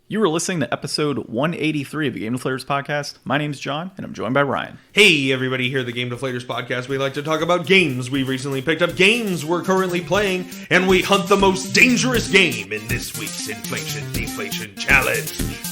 You are listening to episode 183 of the Game Deflators Podcast. My name's John, and I'm joined by Ryan. Hey, everybody, here at the Game Deflators Podcast. We like to talk about games we've recently picked up, games we're currently playing, and we hunt the most dangerous game in this week's Inflation Deflation Challenge.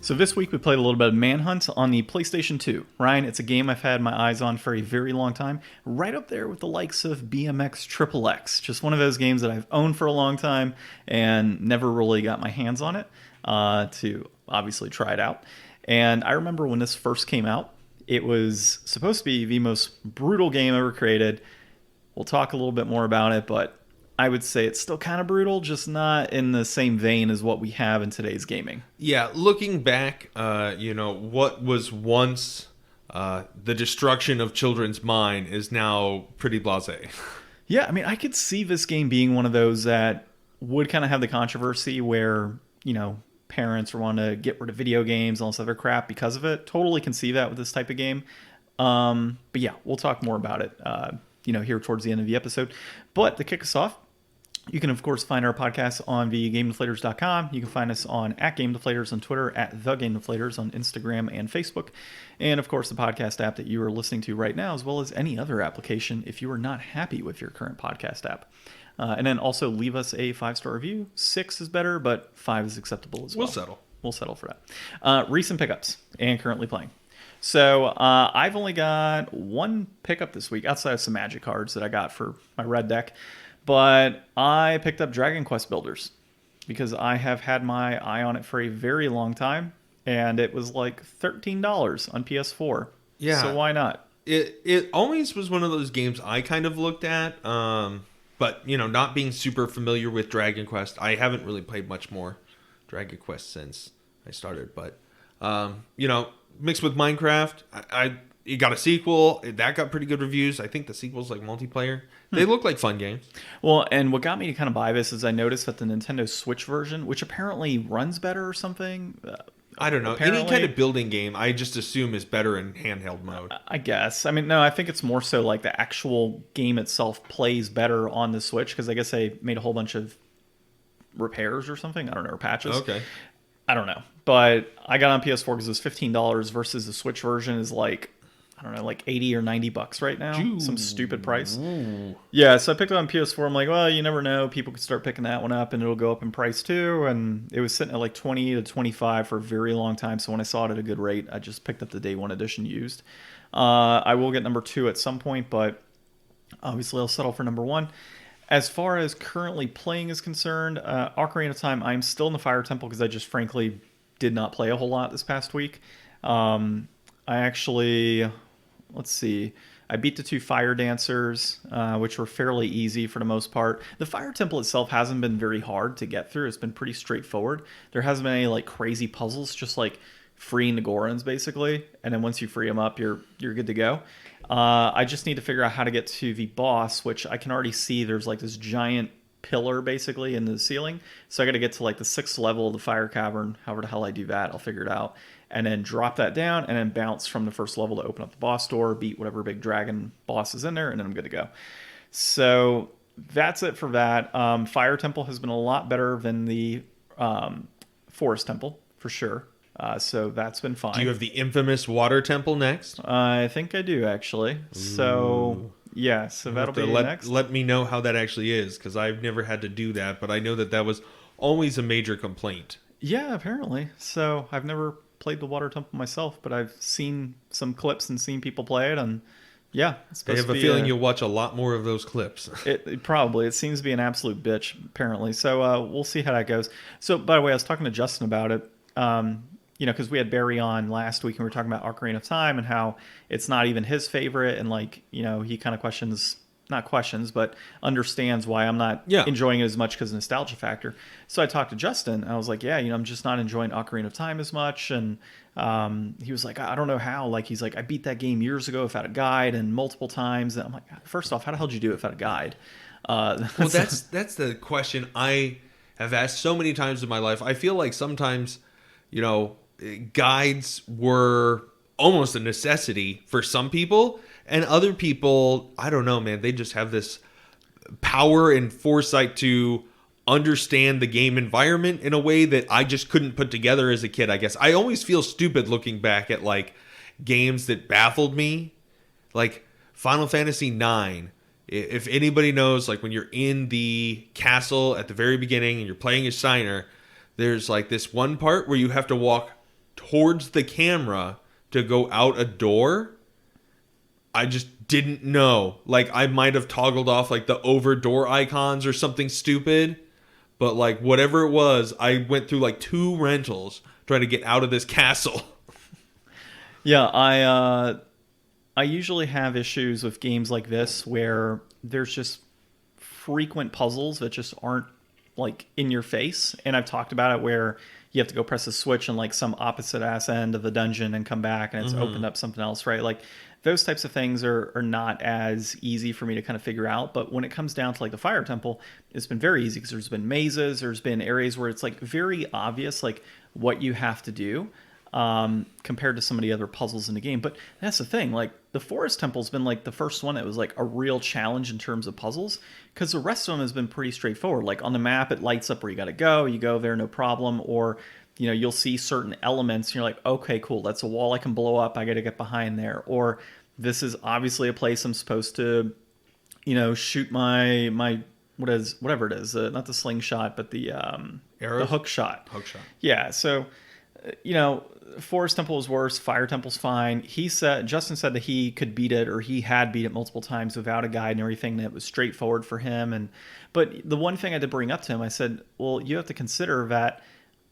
So this week we played a little bit of Manhunt on the PlayStation 2. Ryan, it's a game I've had my eyes on for a very long time, right up there with the likes of BMX XXX. Just one of those games that I've owned for a long time and never really got my hands on it to obviously try it out. And I remember when this first came out, it was supposed to be the most brutal game ever created. We'll talk a little bit more about it, but I would say it's still kind of brutal, just not in the same vein as what we have in today's gaming. Yeah, looking back, what was once the destruction of children's mind is now pretty blasé. Yeah, I mean, I could see this game being one of those that would kind of have the controversy where, parents want to get rid of video games and all this other crap because of it. Totally can see that with this type of game. But yeah, we'll talk more about it, here towards the end of the episode. But to kick us off, you can, of course, find our podcast on the GameDeflators.com. You can find us on @GameDeflators on Twitter, @TheGameDeflators on Instagram and Facebook. And, of course, the podcast app that you are listening to right now, as well as any other application if you are not happy with your current podcast app. And then also leave us a 5-star review. 6 is better, but 5 is acceptable as well. We'll settle for that. Recent pickups and currently playing. So I've only got one pickup this week outside of some Magic cards that I got for my red deck. But I picked up Dragon Quest Builders because I have had my eye on it for a very long time, and it was like $13 on PS4. Yeah. So why not? It always was one of those games I kind of looked at, but, not being super familiar with Dragon Quest, I haven't really played much more Dragon Quest since I started. But, mixed with Minecraft, you got a sequel that got pretty good reviews. I think the sequel's like multiplayer. They look like fun games. Well, and what got me to kind of buy this is I noticed that the Nintendo Switch version, which apparently runs better or something. I don't know. Any kind of building game, I just assume is better in handheld mode. I guess. I mean, no, I think it's more so like the actual game itself plays better on the Switch because I guess they made a whole bunch of repairs or something. I don't know, or patches. Okay. I don't know. But I got on PS4 because it was $15 versus the Switch version is like, I don't know, like $80 or $90 right now. Ooh. Some stupid price. Ooh. Yeah, so I picked it on PS4. I'm like, well, you never know. People could start picking that one up and it'll go up in price too. And it was sitting at like 20 to 25 for a very long time. So when I saw it at a good rate, I just picked up the day one edition used. I will get number 2 at some point, but obviously I'll settle for number 1. As far as currently playing is concerned, Ocarina of Time, I'm still in the Fire Temple because I just frankly did not play a whole lot this past week. I actually, let's see, I beat the 2 Fire Dancers, which were fairly easy for the most part. The Fire Temple itself hasn't been very hard to get through. It's been pretty straightforward. There hasn't been any like crazy puzzles, just like freeing the Gorons basically. And then once you free them up, you're good to go. I just need to figure out how to get to the boss, which I can already see there's like this giant pillar basically in the ceiling. So I got to get to like the 6th level of the Fire Cavern. However the hell I do that, I'll figure it out. And then drop that down and then bounce from the 1st level to open up the boss door, beat whatever big dragon boss is in there, and then I'm good to go. So that's it for that. Fire Temple has been a lot better than the Forest Temple, for sure. So that's been fine. Do you have the infamous Water Temple next? I think I do, actually. So, yeah, so that'll be next. Let me know how that actually is, because I've never had to do that, but I know that was always a major complaint. Yeah, apparently. So I've never played the Water Temple myself, but I've seen some clips and seen people play it, and yeah, it's I have a feeling you'll watch a lot more of those clips. It seems to be an absolute bitch, apparently. So we'll see how that goes. So, by the way, I was talking to Justin about it. Because we had Barry on last week and we were talking about Ocarina of Time and how it's not even his favorite, and he kind of understands why I'm not enjoying it as much because of nostalgia factor. So I talked to Justin and I was like, I'm just not enjoying Ocarina of Time as much. And he was like, I don't know how. Like, he's like, I beat that game years ago without a guide and multiple times. And I'm like, first off, how the hell did you do it without a guide? Well, that's the question I have asked so many times in my life. I feel like sometimes, guides were almost a necessity for some people, And other people, I don't know, man, they just have this power and foresight to understand the game environment in a way that I just couldn't put together as a kid, I guess. I always feel stupid looking back at like games that baffled me. Like Final Fantasy IX. If anybody knows, like when you're in the castle at the very beginning and you're playing as Steiner, there's like this one part where you have to walk towards the camera to go out a door. I just didn't know. Like I might have toggled off like the over door icons or something stupid. But like whatever it was, I went through like 2 rentals trying to get out of this castle. Yeah, I usually have issues with games like this where there's just frequent puzzles that just aren't like in your face. And I've talked about it where you have to go press a switch in like some opposite ass end of the dungeon and come back and it's opened up something else, right? Like those types of things are not as easy for me to kind of figure out. But when it comes down to like the Fire Temple, it's been very easy because there's been mazes, there's been areas where it's like very obvious like what you have to do. Compared to some of the other puzzles in the game. But that's the thing, like the Forest Temple's been like the first one that was like a real challenge in terms of puzzles, because the rest of them has been pretty straightforward. Like on the map, it lights up where you got to go, you go there, no problem. Or, you know, you'll see certain elements and you're like, okay, cool, that's a wall I can blow up, I got to get behind there. Or this is obviously a place I'm supposed to, you know, shoot my whatever it is, not the slingshot, but the hook shot. Yeah, so you know, Forest Temple is worse. Fire Temple's fine. Justin said that he could beat it, or he had beat it multiple times without a guide and everything. That was straightforward for him. But the one thing I did bring up to him, I said, well, you have to consider that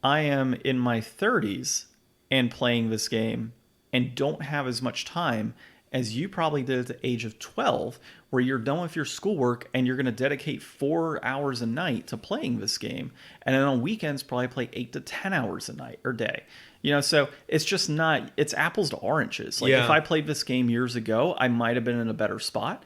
I am in my 30s and playing this game and don't have as much time as you probably did at the age of 12, where you're done with your schoolwork and you're going to dedicate 4 hours a night to playing this game. And then on weekends, probably play 8 to 10 hours a night or day. You know, so it's just not, it's apples to oranges. Like if I played this game years ago, I might have been in a better spot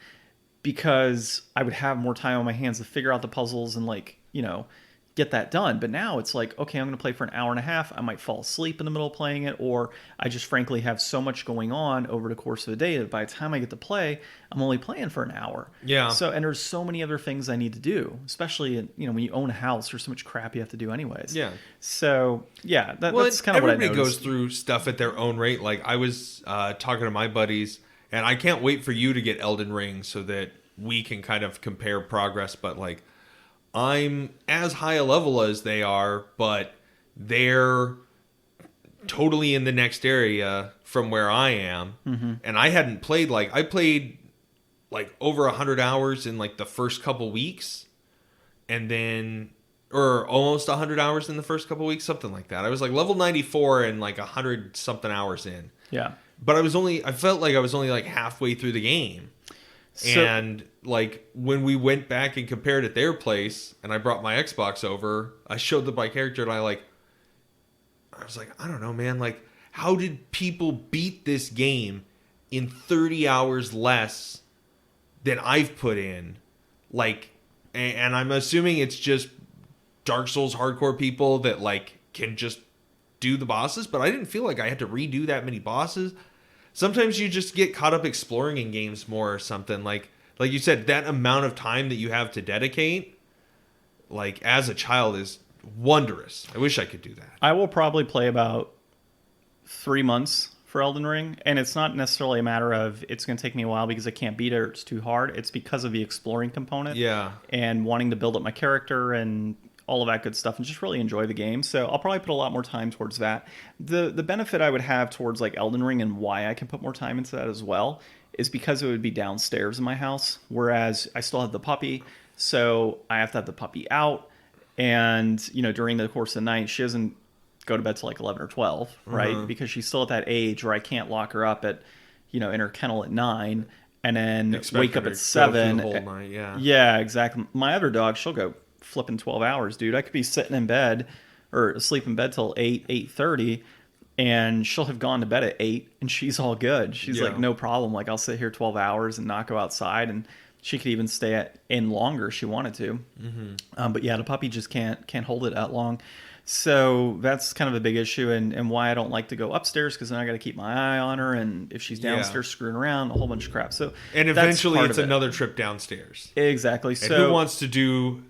because I would have more time on my hands to figure out the puzzles and like, you know, get that done. But now it's like, okay, I'm going to play for an hour and a half. I might fall asleep in the middle of playing it, or I just frankly have so much going on over the course of the day that by the time I get to play, I'm only playing for an hour. Yeah. So, and there's so many other things I need to do, especially in, you know, when you own a house, there's so much crap you have to do anyways. Yeah. So yeah, that's kind of what I noticed. Everybody goes through stuff at their own rate. Like I was talking to my buddies, and I can't wait for you to get Elden Ring so that we can kind of compare progress. But like, I'm as high a level as they are, but they're totally in the next area from where I am. Mm-hmm. And I hadn't played, like, I played like over 100 hours in like the first couple weeks, and then, or almost 100 hours in the first couple weeks, something like that. I was like level 94 and like 100 something hours in. Yeah. But I felt like I was only like halfway through the game. And like when we went back and compared at their place and I brought my Xbox over, I showed them my character and I was like, I don't know, man, like how did people beat this game in 30 hours less than I've put in? Like, and I'm assuming it's just Dark Souls hardcore people that like can just do the bosses, but I didn't feel like I had to redo that many bosses. Sometimes you just get caught up exploring in games more or something. Like you said, that amount of time that you have to dedicate, like as a child, is wondrous. I wish I could do that. I will probably play about 3 months for Elden Ring, and it's not necessarily a matter of it's going to take me a while because I can't beat it or it's too hard. It's because of the exploring component. Yeah. And wanting to build up my character and all of that good stuff and just really enjoy the game. So I'll probably put a lot more time towards that. The benefit I would have towards like Elden Ring and why I can put more time into that as well is because it would be downstairs in my house, whereas I still have the puppy, so I have to have the puppy out. And, you know, during the course of the night, she doesn't go to bed till like 11 or 12, right? Because she's still at that age where I can't lock her up at, you know, in her kennel at 9 and then wake up at 7. The whole night, yeah, exactly. My other dog, she'll go flipping 12 hours, dude. I could be sitting in bed or asleep in bed till 8:30, and she'll have gone to bed at 8 and she's all good. She's like, no problem. Like, I'll sit here 12 hours and not go outside, and she could even stay in longer if she wanted to. Mm-hmm. But yeah, the puppy just can't hold it that long. So that's kind of a big issue, and why I don't like to go upstairs, because then I got to keep my eye on her, and if she's Yeah. downstairs screwing around, a whole bunch of crap. So And that's eventually part it's of it. another trip downstairs. Exactly. And So who wants to do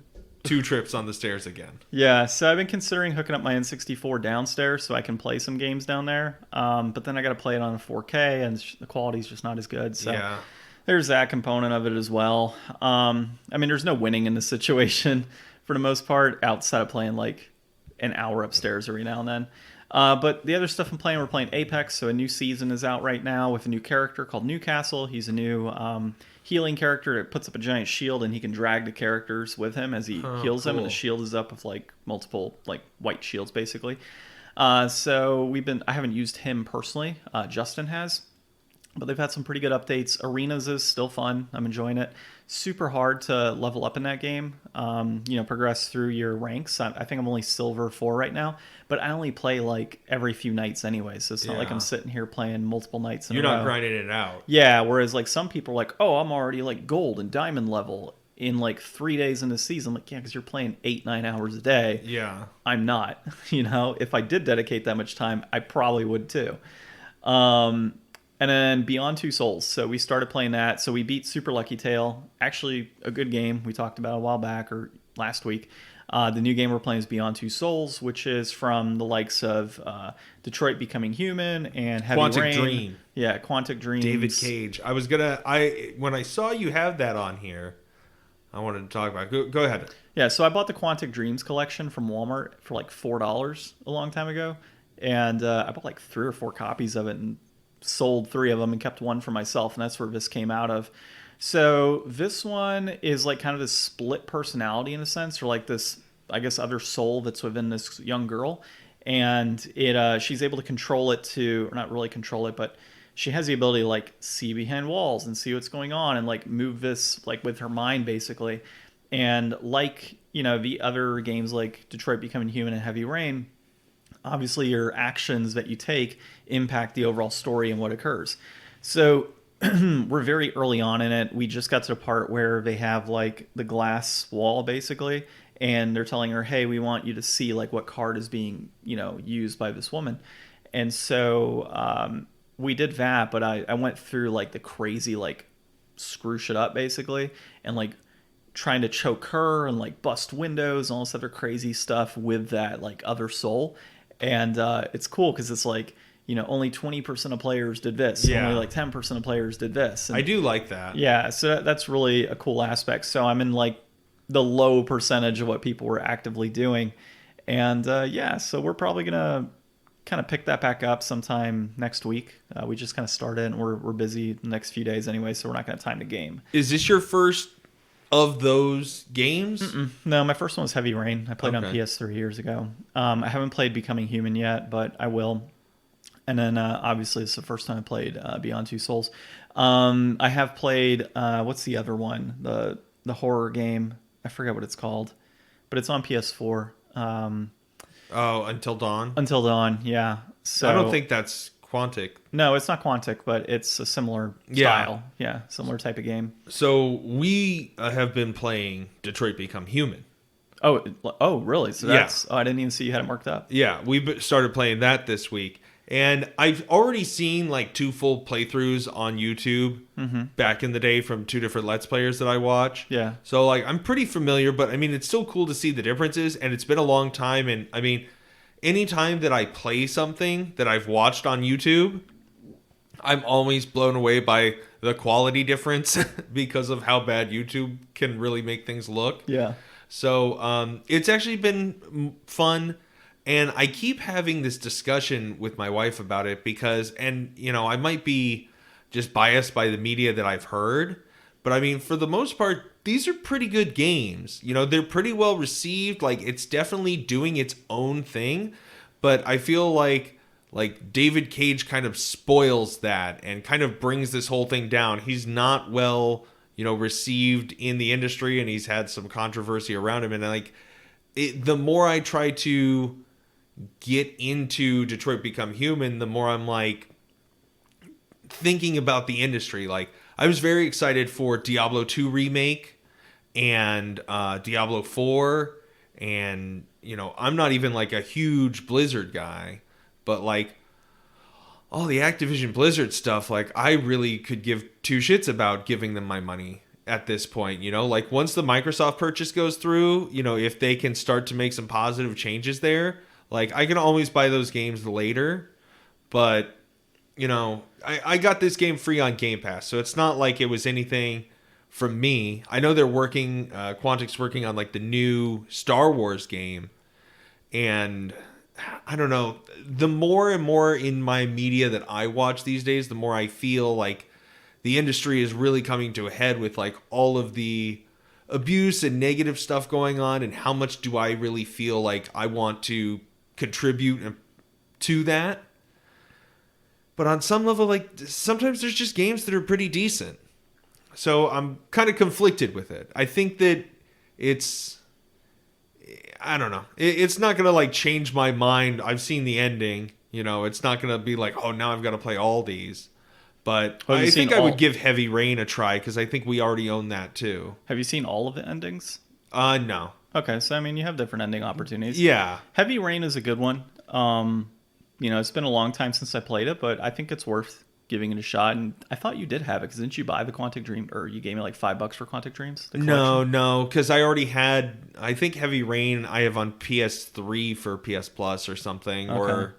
2 trips on the stairs again? yeah, so I've been considering hooking up my N64 downstairs so I can play some games down there. But then I got to play it on 4K, and the quality's just not as good. So Yeah. there's that component of it as well. I mean, there's no winning in this situation for the most part, outside of playing like an hour upstairs every now and then. But the other stuff I'm playing, we're playing Apex, so a new season is out right now with a new character called Newcastle. He's a new healing character that puts up a giant shield, and he can drag the characters with him as he heals them, and the shield is up with like multiple like white shields basically. So I haven't used him personally. Justin has. But they've had some pretty good updates. Arenas is still fun. I'm enjoying it. Super hard to level up in that game. Progress through your ranks. I think I'm only silver 4 right now. But I only play like every few nights anyway. So it's not like I'm sitting here playing multiple nights in a row. You're not grinding it out. Yeah, whereas like some people are like, oh, I'm already like gold and diamond level in like 3 days in the season. I'm like, yeah, because you're playing 8-9 hours a day. Yeah. I'm not. If I did dedicate that much time, I probably would too. And then Beyond Two Souls. So we started playing that. So we beat Super Lucky Tail. Actually, a good game we talked about a while back or last week. The new game we're playing is Beyond Two Souls, which is from the likes of Detroit Becoming Human and Heavy Quantic Rain. Dream. Yeah, Quantic Dream. David Cage. When I saw you have that on here, I wanted to talk about it. Go ahead. Yeah, so I bought the Quantic Dreams collection from Walmart for like $4 a long time ago. And I bought like 3 or 4 copies of it and sold 3 of them and kept 1 for myself, and that's where this came out of. So this one is like kind of this split personality in a sense, or like this, I guess, other soul that's within this young girl, and she's able to control it or not really control it, but she has the ability to like see behind walls and see what's going on and like move this like with her mind basically. And like the other games like Detroit Becoming Human and Heavy Rain, obviously your actions that you take impact the overall story and what occurs. So we're very early on in it. We just got to the part where they have like the glass wall basically, and they're telling her, hey, we want you to see like what card is being used by this woman. And so we did that, but I went through like the crazy like screw shit up basically, and like trying to choke her and like bust windows and all this other crazy stuff with that like other soul. And it's cool because it's like, only 20% of players did this. Yeah. Only like 10% of players did this. And I do like that. yeah, so that's really a cool aspect. So I'm in like the low percentage of what people were actively doing. And so we're probably going to kind of pick that back up sometime next week. We just kind of started and we're busy the next few days anyway, so we're not going to have time to game. Is this your first of those games? No, my first one was Heavy Rain. I played on Okay. PS3 years ago. I haven't played Becoming Human yet, but I will. And then obviously it's the first time I played Beyond Two Souls. I have played what's the other one? The horror game. I forget what it's called, but it's on PS4. Until Dawn? Until Dawn, yeah. So I don't think that's Quantic. No, it's not Quantic, but it's a similar style. Yeah, similar type of game. So we have been playing Detroit Become Human. Oh, really? So that's... Oh, I didn't even see you had it marked up. Yeah, we started playing that this week. And I've already seen like 2 full playthroughs on YouTube back in the day from 2 different Let's Players that I watch. Yeah. So like I'm pretty familiar, but I mean, it's still cool to see the differences, and it's been a long time. And I mean, anytime that I play something that I've watched on YouTube, I'm always blown away by the quality difference because of how bad YouTube can really make things look. Yeah. So it's actually been fun. And I keep having this discussion with my wife about it because, I might be just biased by the media that I've heard, but I mean, for the most part, these are pretty good games. They're pretty well received. Like, it's definitely doing its own thing, but I feel like David Cage kind of spoils that and kind of brings this whole thing down. He's not well, received in the industry, and he's had some controversy around him. And the more I try to get into Detroit Become Human, the more I'm like thinking about the industry. Like, I was very excited for Diablo 2 remake and Diablo 4 and I'm not even like a huge Blizzard guy, but like all the Activision Blizzard stuff, like I really could give two shits about giving them my money at this point. Like once the Microsoft purchase goes through, if they can start to make some positive changes there, like I can always buy those games later. But I got this game free on Game Pass, so it's not like it was anything from me. I know they're working, Quantic's working on like the new Star Wars game, and I don't know, the more and more in my media that I watch these days, the more I feel like the industry is really coming to a head with like all of the abuse and negative stuff going on, and how much do I really feel like I want to contribute to that. But on some level, like sometimes there's just games that are pretty decent. So I'm kind of conflicted with it. I think that I don't know. It's not going to like change my mind. I've seen the ending. It's not going to be like, oh, now I've got to play all these. But I think I would give Heavy Rain a try because I think we already own that too. Have you seen all of the endings? No. Okay, so I mean, you have different ending opportunities. Yeah. Heavy Rain is a good one. It's been a long time since I played it, but I think it's worth giving it a shot. And I thought you did have it, because didn't you buy the Quantic Dream, or you gave me like $5 for Quantic Dreams? No, because I already had, I think Heavy Rain I have on PS3 for PS Plus or something, or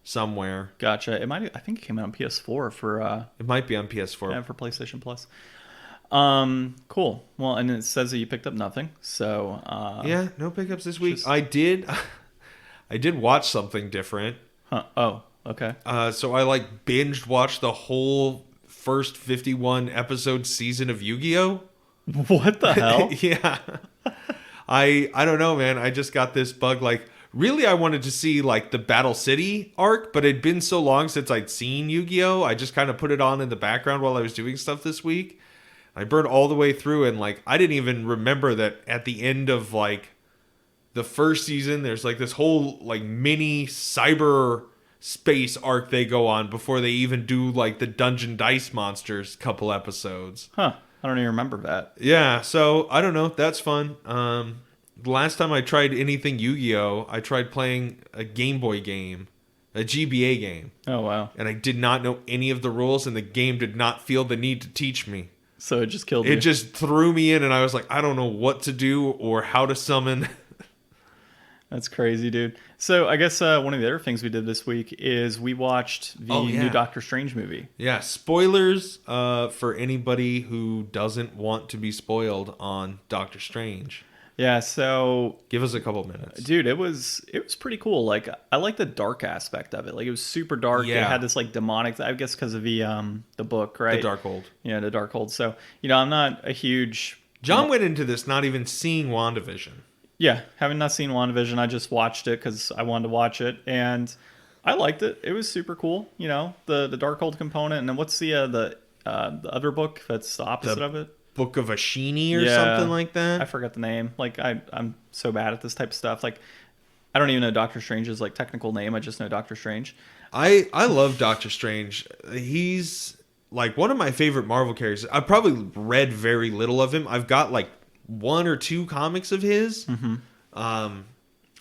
somewhere. Gotcha. I think it came out on PS4 for... it might be on PS4. Yeah, for PlayStation Plus. Cool. Well, and it says that you picked up nothing, so... yeah, no pickups this week. I did watch something different. Huh. Oh, okay. So I like binged watched the whole first 51 episode season of Yu-Gi-Oh! What the hell? Yeah. I don't know, man. I just got this bug. Like, really, I wanted to see like the Battle City arc, but it'd been so long since I'd seen Yu-Gi-Oh! I just kind of put it on in the background while I was doing stuff this week. I burned all the way through, and like I didn't even remember that at the end of like the first season, there's like this whole like mini cyber space arc they go on before they even do like the Dungeon Dice Monsters couple episodes. Huh. I don't even remember that. Yeah, so I don't know. That's fun. The last time I tried anything Yu-Gi-Oh, I tried playing a Game Boy game, a GBA game. Oh, wow. And I did not know any of the rules, and the game did not feel the need to teach me. So it just killed you. It just threw me in, and I was like, I don't know what to do or how to summon. That's crazy, dude. So I guess one of the other things we did this week is we watched the new Doctor Strange movie. Yeah, spoilers for anybody who doesn't want to be spoiled on Doctor Strange. Yeah, so give us a couple minutes. Dude, it was pretty cool. Like, I like the dark aspect of it. Like, it was super dark. Yeah. It had this like demonic, I guess because of the book, right? The Darkhold. Yeah, the Darkhold. So, I'm not a huge... John went into this not even seeing WandaVision. Yeah, having not seen WandaVision, I just watched it because I wanted to watch it, and I liked it. It was super cool, the Darkhold component. And then what's the other book that's the opposite of it? Book of Ashini or something like that. I forgot the name. Like I'm so bad at this type of stuff. Like I don't even know Doctor Strange's like technical name. I just know Doctor Strange. I love Doctor Strange. He's like one of my favorite Marvel characters. I've probably read very little of him. I've got like 1 or 2 comics of his. Mm-hmm.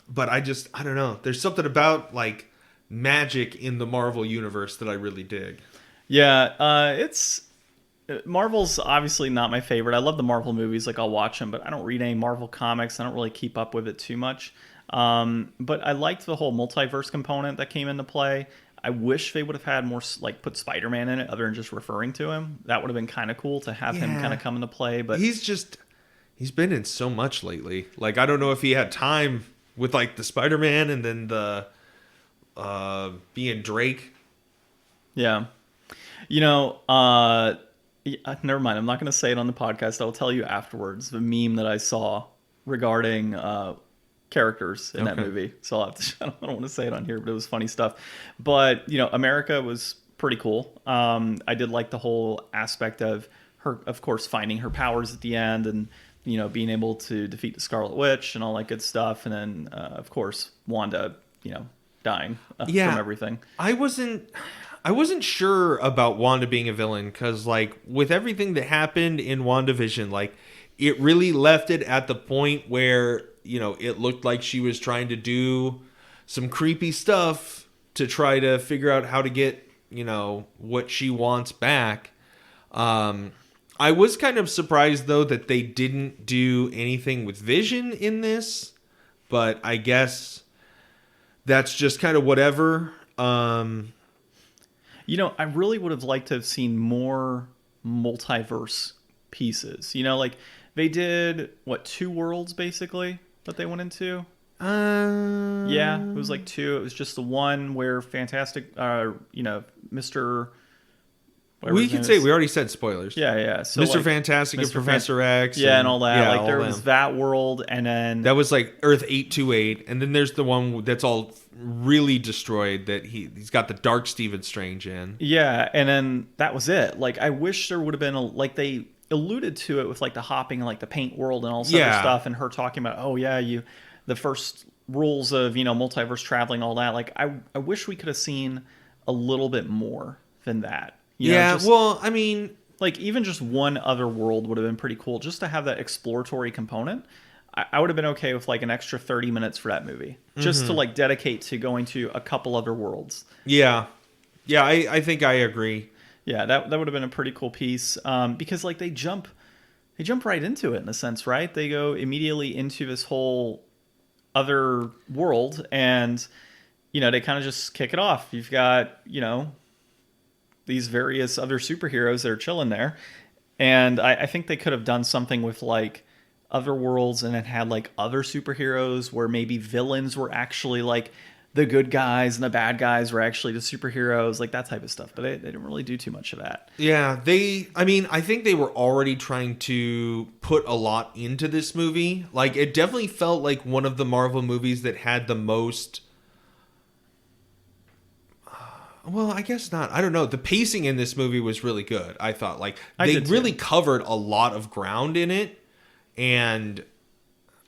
But I don't know. There's something about like magic in the Marvel universe that I really dig. Yeah, Marvel's obviously not my favorite. I love the Marvel movies, like I'll watch them, but I don't read any Marvel comics. I don't really keep up with it too much. But I liked the whole multiverse component that came into play. I wish they would have had more, like put Spider-Man in it other than just referring to him. That would have been kind of cool to have him kind of come into play. But he's been in so much lately. Like, I don't know if he had time with like the Spider-Man and then the being Drake. Yeah. Never mind. I'm not going to say it on the podcast. I'll tell you afterwards the meme that I saw regarding characters in that movie. So I'll have to, I don't want to say it on here, but it was funny stuff. But, America was pretty cool. I did like the whole aspect of her, of course, finding her powers at the end and, being able to defeat the Scarlet Witch and all that good stuff. And then, of course, Wanda, dying from everything. I wasn't sure about Wanda being a villain because, like, with everything that happened in WandaVision, like, it really left it at the point where it looked like she was trying to do some creepy stuff to try to figure out how to get, what she wants back. I was kind of surprised, though, that they didn't do anything with Vision in this, but I guess that's just kind of whatever. I really would have liked to have seen more multiverse pieces. Like they did, 2 worlds basically that they went into? Yeah, it was like 2. It was just the one where Fantastic, Mr. We can say we already said spoilers. Yeah. So Mr. Fantastic and Professor X. Yeah, and all that. Yeah, like there was that world, and then that was like Earth 828, and then there's the one that's all really destroyed that he's got the Dark Stephen Strange in. Yeah, and then that was it. Like I wish there would have been they alluded to it with like the hopping and like the paint world and all this other stuff, and her talking about the first rules of multiverse traveling, all that. Like I wish we could have seen a little bit more than that. Well, I mean, like even just one other world would have been pretty cool, just to have that exploratory component. I would have been okay with like an extra 30 minutes for that movie, just to like dedicate to going to a couple other worlds. Yeah, I think I agree. Yeah, that would have been a pretty cool piece, because like they jump right into it in a sense, right? They go immediately into this whole other world, and they kind of just kick it off. You've got these various other superheroes that are chilling there, and I think they could have done something with like other worlds and it had like other superheroes where maybe villains were actually like the good guys and the bad guys were actually the superheroes, like that type of stuff. But they didn't really do too much of that. Yeah, I think they were already trying to put a lot into this movie. Like it definitely felt like one of the Marvel movies that had the most. Well, I guess not. I don't know. The pacing in this movie was really good. I thought like they really covered a lot of ground in it, and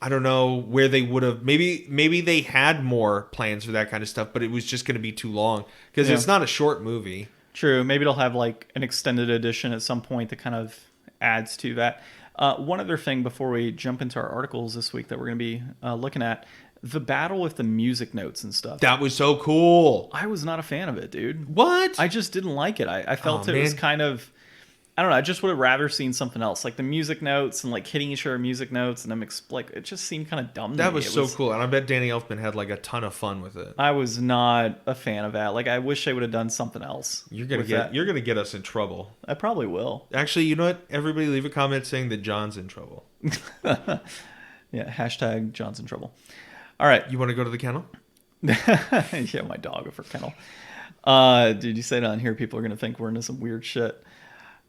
I don't know where they would have. Maybe they had more plans for that kind of stuff, but it was just going to be too long because it's not a short movie. True. Maybe they'll have like an extended edition at some point that kind of adds to that. One other thing before we jump into our articles this week that we're going to be looking at. The battle with the music notes and stuff. That was so cool. I was not a fan of it, dude. What? I just didn't like it. I felt it was kind of... I don't know. I just would have rather seen something else. Like the music notes and like hitting each other music notes. And them like it just seemed kind of dumb to me. That was so cool. And I bet Danny Elfman had like a ton of fun with it. I was not a fan of that. Like I wish they would have done something else. You're going to get us in trouble. I probably will. Actually, you know what? Everybody leave a comment saying that John's in trouble. Yeah. # John's in trouble. All right. You want to go to the kennel? Yeah, my dog for kennel. Dude, you say that on here, people are going to think we're into some weird shit.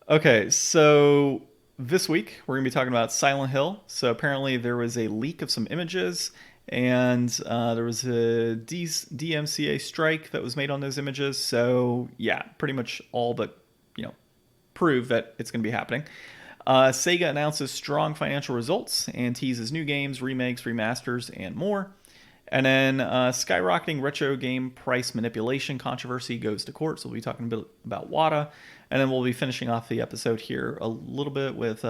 Okay, so this week we're going to be talking about Silent Hill. So apparently there was a leak of some images, and there was a DMCA strike that was made on those images. So yeah, pretty much all but, prove that it's going to be happening. Sega announces strong financial results and teases new games, remakes, remasters, and more. And then skyrocketing retro game price manipulation controversy goes to court. So we'll be talking a bit about Wata. And then we'll be finishing off the episode here a little bit with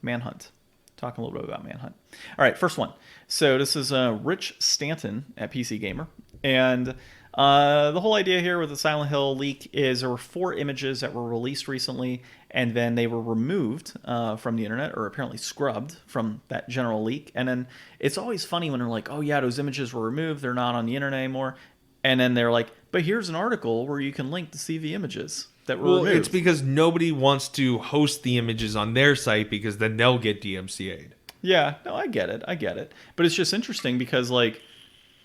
Manhunt. Talking a little bit about Manhunt. All right, first one. So this is Rich Stanton at PC Gamer. And the whole idea here with the Silent Hill leak is there were 4 images that were released recently, and then they were removed from the internet, or apparently scrubbed from that general leak. And then it's always funny when they're like, oh yeah, those images were removed, they're not on the internet anymore. And then they're like, but here's an article where you can link to see the images that were removed. It's because nobody wants to host the images on their site because then they'll get DMCA'd. Yeah, no, I get it. But it's just interesting because like,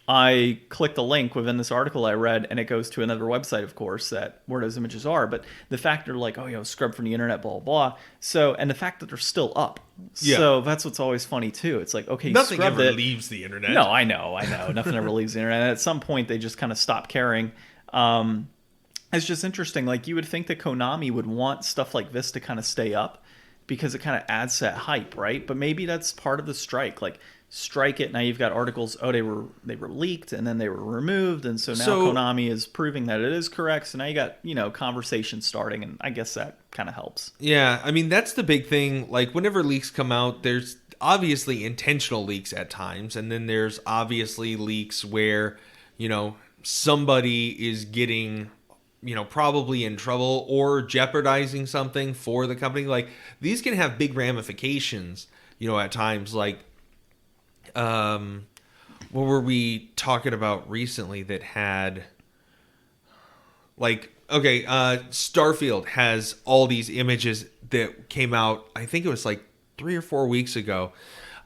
I click the link within this article I read, and it goes to another website, of course, where those images are. But the fact they're like, oh, scrubbed from the internet, blah, blah, blah. So, and the fact that they're still up. Yeah. So that's what's always funny, too. It's like, okay, nothing ever leaves the internet. No, I know. Nothing ever leaves the internet. At some point, they just kind of stop caring. It's just interesting. Like, you would think that Konami would want stuff like this to kind of stay up because it kind of adds that hype, right? But maybe that's part of the strike. Like, strike it, now you've got articles, they were leaked and then they were removed, and so now Konami is proving that it is correct. So now you got conversation starting, and I guess that kind of helps. Yeah, I mean that's the big thing. Like whenever leaks come out, there's obviously intentional leaks at times, and then there's obviously leaks where, somebody is getting, probably in trouble or jeopardizing something for the company. Like, these can have big ramifications, at times. Like, what were we talking about recently that had, like, okay, Starfield has all these images that came out, I think it was like 3 or 4 weeks ago,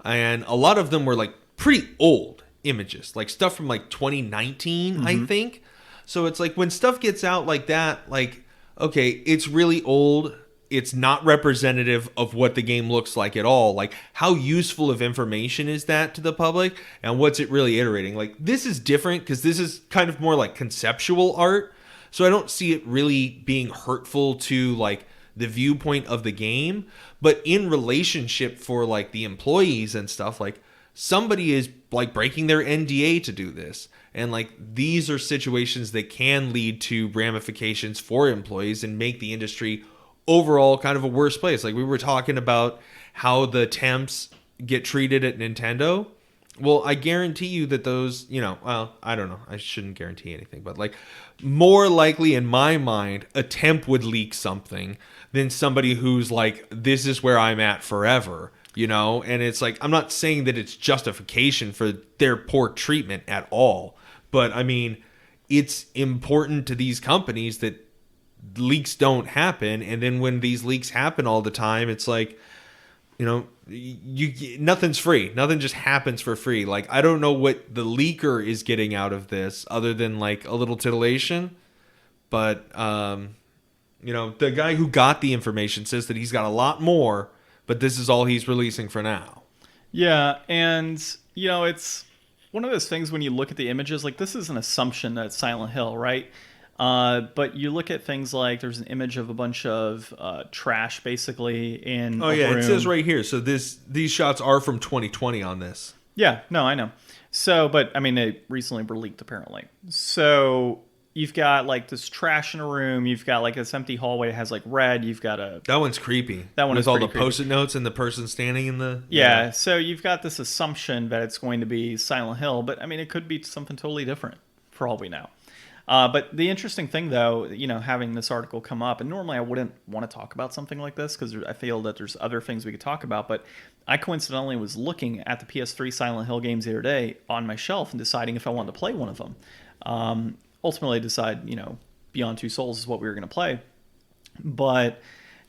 and a lot of them were like pretty old images, like stuff from like 2019, I think. So it's like when stuff gets out like that, like, okay, it's really old. It's not representative of what the game looks like at all. Like, how useful of information is that to the public, and what's it really iterating? Like, this is different because this is kind of more like conceptual art. So I don't see it really being hurtful to like the viewpoint of the game, but in relationship for like the employees and stuff, like somebody is like breaking their NDA to do this. And like, these are situations that can lead to ramifications for employees and make the industry overall kind of a worse place. Like, we were talking about how the temps get treated at Nintendo. Well, I guarantee you that those, well, I don't know. I shouldn't guarantee anything, but like, more likely in my mind, a temp would leak something than somebody who's like, this is where I'm at forever, And it's like, I'm not saying that it's justification for their poor treatment at all, but I mean, it's important to these companies that leaks don't happen. And then when these leaks happen all the time, it's like, nothing's free. Nothing just happens for free. Like, I don't know what the leaker is getting out of this other than like a little titillation. But, the guy who got the information says that he's got a lot more, but this is all he's releasing for now. Yeah. And, it's one of those things when you look at the images, like, this is an assumption that it's Silent Hill, right? But you look at things like there's an image of a bunch of trash basically in a room. It says right here. So these shots are from 2020 on this. Yeah, no, I know. So, but I mean, they recently were leaked apparently. So you've got like this trash in a room. You've got like this empty hallway that has like red. You've got that one's creepy. That one with is all the creepy. Post-it notes and the person standing in the yeah. So you've got this assumption that it's going to be Silent Hill, but I mean, it could be something totally different for all we know. But the interesting thing, though, having this article come up, and normally I wouldn't want to talk about something like this because I feel that there's other things we could talk about, but I coincidentally was looking at the PS3 Silent Hill games the other day on my shelf and deciding if I wanted to play one of them. Ultimately, I decided, Beyond Two Souls is what we were going to play. But,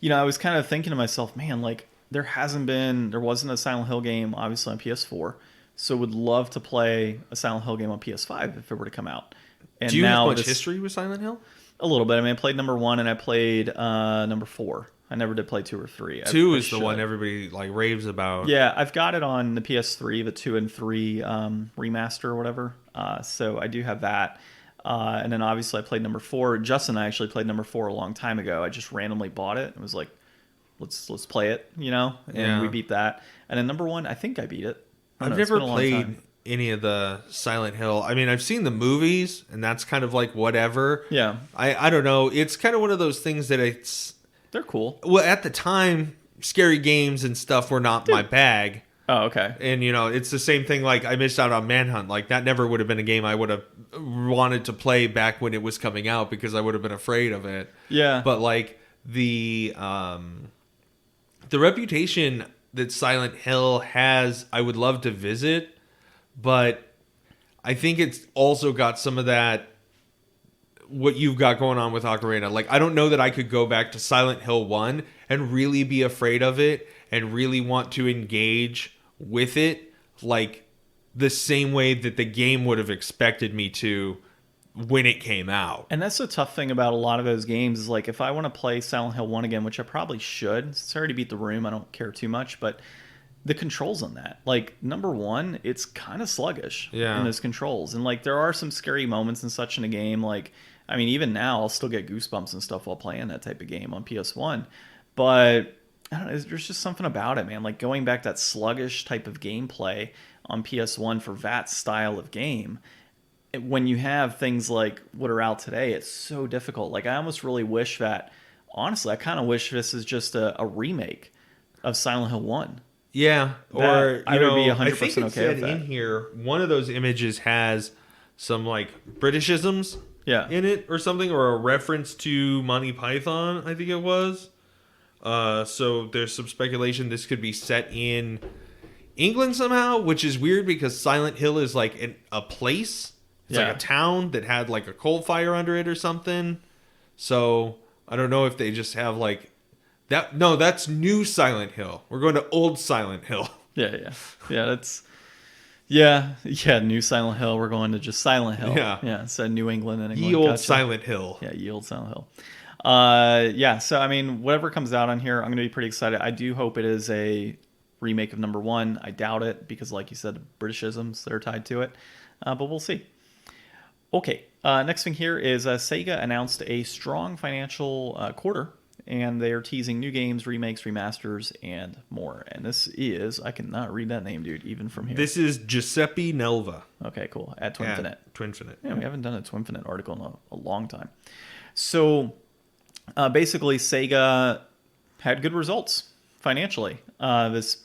I was kind of thinking to myself, man, like, there wasn't a Silent Hill game, obviously, on PS4, so would love to play a Silent Hill game on PS5 if it were to come out. And do you have much history with Silent Hill? A little bit. I mean, I played number 1 and I played number 4. I never did play 2 or 3. 2 is the one everybody like raves about. Yeah, I've got it on the PS3, the 2 and 3 remaster or whatever. So I do have that. And then obviously I played number 4. Justin and I actually played number 4 a long time ago. I just randomly bought it and was like, let's play it, And we beat that. And then number 1, I think I beat it. I've never played any of the Silent Hill. I mean, I've seen the movies, and that's kind of like whatever. Yeah. I don't know. It's kind of one of those things that they're cool. Well, at the time, scary games and stuff were not my bag. Oh, okay. And, it's the same thing. Like, I missed out on Manhunt. Like, that never would have been a game I would have wanted to play back when it was coming out because I would have been afraid of it. Yeah. But, like, the reputation that Silent Hill has, I would love to visit. But I think it's also got some of that, what you've got going on with Ocarina. Like, I don't know that I could go back to Silent Hill 1 and really be afraid of it and really want to engage with it like the same way that the game would have expected me to when it came out. And that's the tough thing about a lot of those games is like, if I want to play Silent Hill 1 again, which I probably should, since I already beat the room, I don't care too much, but the controls on that, like, number 1, it's kind of sluggish in those controls. And like, there are some scary moments and such in a game. Like, I mean, even now I'll still get goosebumps and stuff while playing that type of game on PS1. But I don't know, there's just something about it, man. Like, going back that sluggish type of gameplay on PS1 for that style of game, when you have things like what are out today, it's so difficult. Like, I almost really wish that, honestly, I kind of wish this is just a remake of Silent Hill 1. Yeah, or I would be I think 100% it okay said with that. in here one of those images has some like Britishisms Yeah. in it or something, or a reference to Monty Python. I think it was. So there's some speculation this could be set in England somehow, which is weird because Silent Hill is like a place. It's like a town that had like a coal fire under it or something. So I don't know if they just have like that. No, that's New Silent Hill. We're going to Old Silent Hill. Yeah. New Silent Hill. We're going to just Silent Hill. Yeah. So New England and England. Ye Old Gotcha. Silent Hill. Yeah, Ye Old Silent Hill. So I mean, whatever comes out on here, I'm going to be pretty excited. I do hope it is a remake of number one. I doubt it because, like you said, the Britishisms that are tied to it. But we'll see. Okay, next thing here is Sega announced a strong financial quarter, and they are teasing new games, remakes, remasters, and more. And this is, I cannot read that name, dude, even from here. This is Giuseppe Nelva. Okay, cool. At Twinfinite. Twinfinite. Yeah, we haven't done a Twinfinite article in a long time. So basically, Sega had good results financially this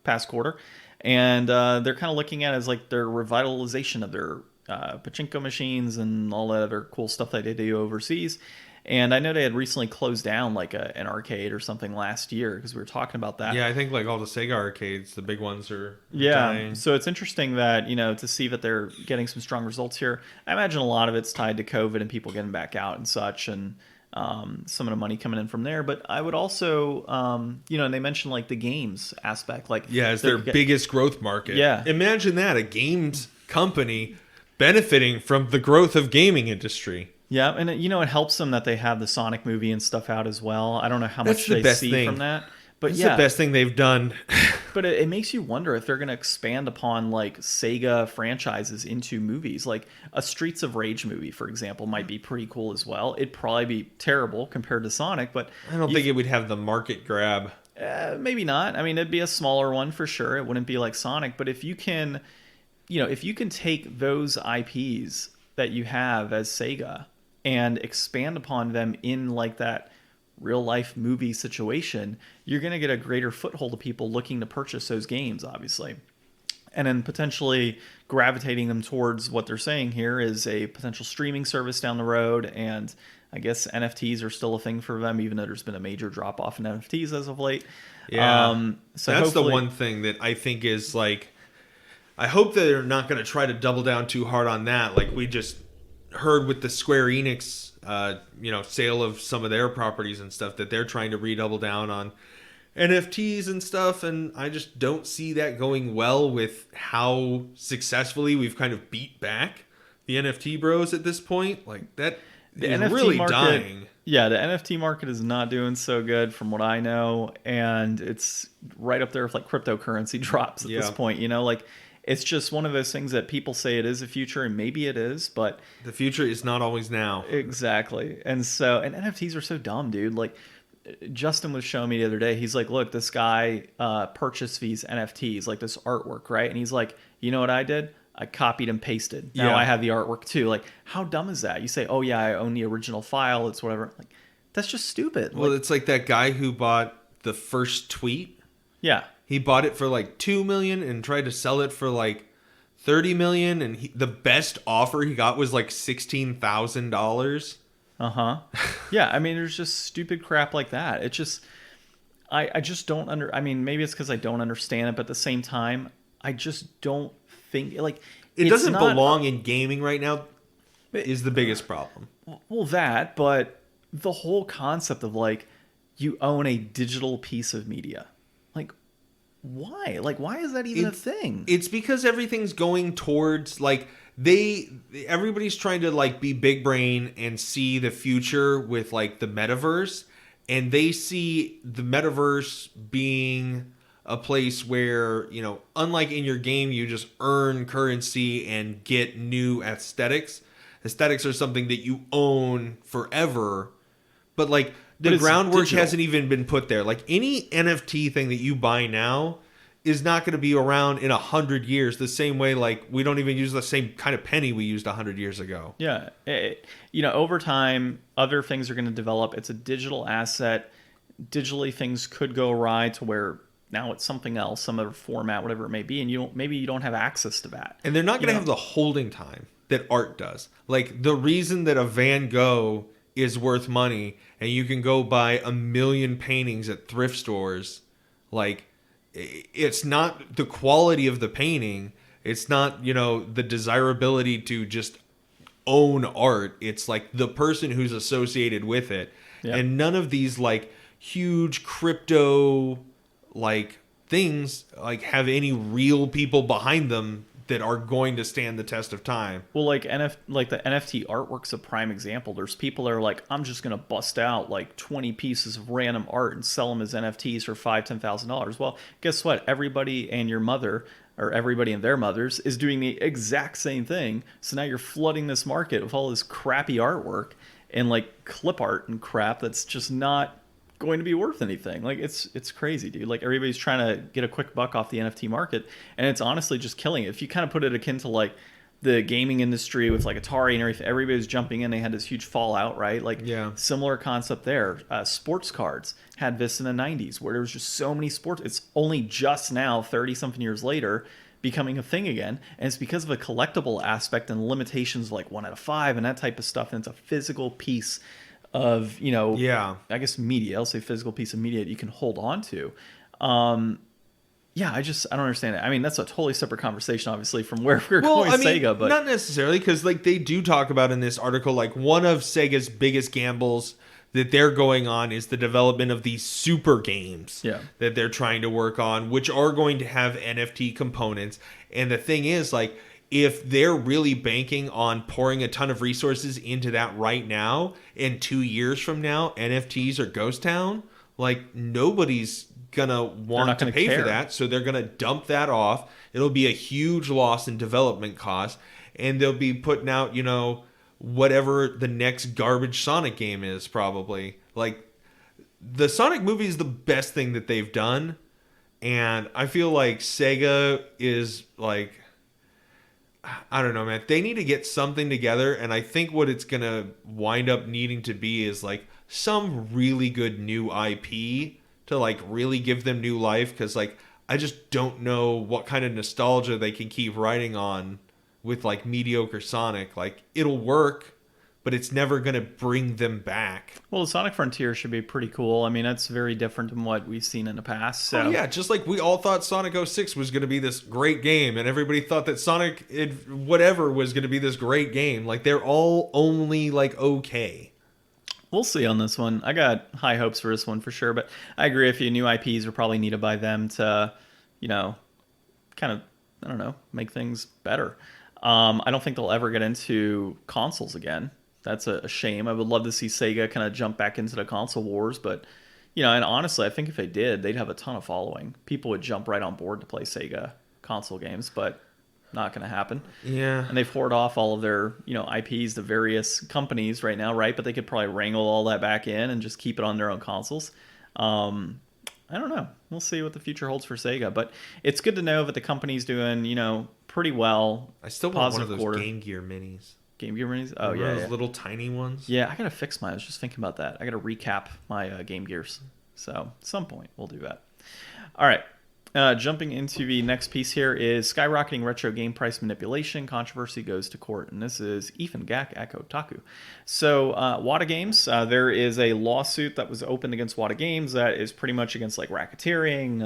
past quarter, and they're kind of looking at it as like their revitalization of their pachinko machines and all that other cool stuff that they do overseas. And I know they had recently closed down like an arcade or something last year because we were talking about that. Yeah, I think like all the Sega arcades, the big ones are dying. So it's interesting that, to see that they're getting some strong results here. I imagine a lot of it's tied to COVID and people getting back out and such, and some of the money coming in from there. But I would also, and they mentioned like the games aspect. Like, yeah, it's their biggest growth market. Yeah. Imagine that, a games company benefiting from the growth of gaming industry. Yeah, and it helps them that they have the Sonic movie and stuff out as well. I don't know how much they see from that. But That's the best thing they've done. But it makes you wonder if they're going to expand upon like Sega franchises into movies. Like a Streets of Rage movie, for example, might be pretty cool as well. It'd probably be terrible compared to Sonic, but I don't think it would have the market grab. Maybe not. I mean, it'd be a smaller one for sure. It wouldn't be like Sonic, but if you can take those IPs that you have as Sega and expand upon them in like that real life movie situation, you're going to get a greater foothold of people looking to purchase those games, obviously. And then potentially gravitating them towards what they're saying here is a potential streaming service down the road. And I guess NFTs are still a thing for them, even though there's been a major drop off in NFTs as of late. Yeah. So that's the one thing that I think is like, I hope that they're not going to try to double down too hard on that. Like we just heard with the Square Enix, sale of some of their properties and stuff, that they're trying to redouble down on NFTs and stuff. And I just don't see that going well with how successfully we've kind of beat back the NFT bros at this point. Like that is NFT really market, dying. Yeah, the NFT market is not doing so good from what I know. And it's right up there with like cryptocurrency drops at this point, It's just one of those things that people say it is a future, and maybe it is, but the future is not always now. Exactly. And NFTs are so dumb, dude. Like Justin was showing me the other day, he's like, look, this guy purchased these NFTs, like this artwork, right? And he's like, you know what I did? I copied and pasted. Now I have the artwork too. Like, how dumb is that? You say, oh yeah, I own the original file, it's whatever. Like, that's just stupid. Well, it's like that guy who bought the first tweet. Yeah. He bought it for like $2 million and tried to sell it for like $30 million, and the best offer he got was like $16,000. Yeah, I mean, there's just stupid crap like that. It just, I just don't I mean, maybe it's because I don't understand it, but at the same time, I just don't think like it doesn't belong in gaming right now. Is the biggest problem. Well, but the whole concept of like you own a digital piece of media, like. Why? Like, why is that even a thing? It's because everything's going towards like everybody's trying to like be big brain and see the future with like the metaverse, and they see the metaverse being a place where, unlike in your game, you just earn currency and get new aesthetics. Aesthetics are something that you own forever, but like the groundwork hasn't even been put there. Like any NFT thing that you buy now is not going to be around in 100 years the same way. Like we don't even use the same kind of penny we used 100 years ago. Yeah. Over time, other things are going to develop. It's a digital asset. Digitally, things could go awry to where now it's something else, some other format, whatever it may be, and maybe you don't have access to that. And they're not going to have the holding time that art does. Like, the reason that a Van Gogh is worth money and you can go buy 1 million paintings at thrift stores, like, it's not the quality of the painting, it's not, the desirability to just own art. It's like the person who's associated with it. Yeah. And none of these like huge crypto like things like have any real people behind them that are going to stand the test of time. Well, like the NFT artwork's a prime example. There's people that are like, I'm just going to bust out like 20 pieces of random art and sell them as NFTs for $5,000-$10,000. Well, guess what? Everybody and your mother, or everybody and their mothers, is doing the exact same thing. So now you're flooding this market with all this crappy artwork and like clip art and crap that's just not going to be worth anything. Like, it's crazy, dude. Like, everybody's trying to get a quick buck off the NFT market, and it's honestly just killing it. If you kind of put it akin to like the gaming industry with like Atari and everything, everybody's jumping in. They had this huge fallout, right? Like, yeah, similar concept there. Sports cards had this in the 90s where there was just so many sports. It's only just now, 30 something years later, becoming a thing again, and it's because of a collectible aspect and limitations like 1 out of 5 and that type of stuff. And it's a physical piece of, I guess media. I'll say physical piece of media that you can hold on to. I don't understand it. I mean, that's a totally separate conversation, obviously, from where we're going with Sega. But not necessarily, because like they do talk about in this article, like one of Sega's biggest gambles that they're going on is the development of these super games that they're trying to work on, which are going to have NFT components. And the thing is, like, if they're really banking on pouring a ton of resources into that right now, and 2 years from now, NFTs are ghost town, like, nobody's gonna want to pay for that. So they're gonna dump that off. It'll be a huge loss in development costs, and they'll be putting out, whatever the next garbage Sonic game is, probably. Like, the Sonic movie is the best thing that they've done, and I feel like Sega is like, I don't know, man. They need to get something together, and I think what it's going to wind up needing to be is, like, some really good new IP to, like, really give them new life, because, like, I just don't know what kind of nostalgia they can keep riding on with, like, mediocre Sonic. Like, it'll work, but it's never going to bring them back. Well, the Sonic Frontier should be pretty cool. I mean, that's very different than what we've seen in the past. So. Oh, yeah, just like we all thought Sonic 06 was going to be this great game, and everybody thought that Sonic whatever was going to be this great game. Like, they're all only, like, okay. We'll see on this one. I got high hopes for this one for sure, but I agree with you. New IPs are probably needed by them to, kind of, I don't know, make things better. I don't think they'll ever get into consoles again. That's a shame. I would love to see Sega kind of jump back into the console wars, but, and honestly, I think if they did, they'd have a ton of following. People would jump right on board to play Sega console games, but not going to happen. Yeah. And they've hoarded off all of their, IPs to various companies right now, right? But they could probably wrangle all that back in and just keep it on their own consoles. I don't know. We'll see what the future holds for Sega, but it's good to know that the company's doing, pretty well. I still want one of those Game Gear minis. Game Gear minis? Oh, yeah. Those little tiny ones? Yeah, I got to fix mine. I was just thinking about that. I got to recap my Game Gears. So, at some point, we'll do that. All right. Jumping into the next piece here is skyrocketing retro game price manipulation. Controversy goes to court. And this is Ethan Gack at Kotaku. So, Wata Games, there is a lawsuit that was opened against Wata Games that is pretty much against like racketeering,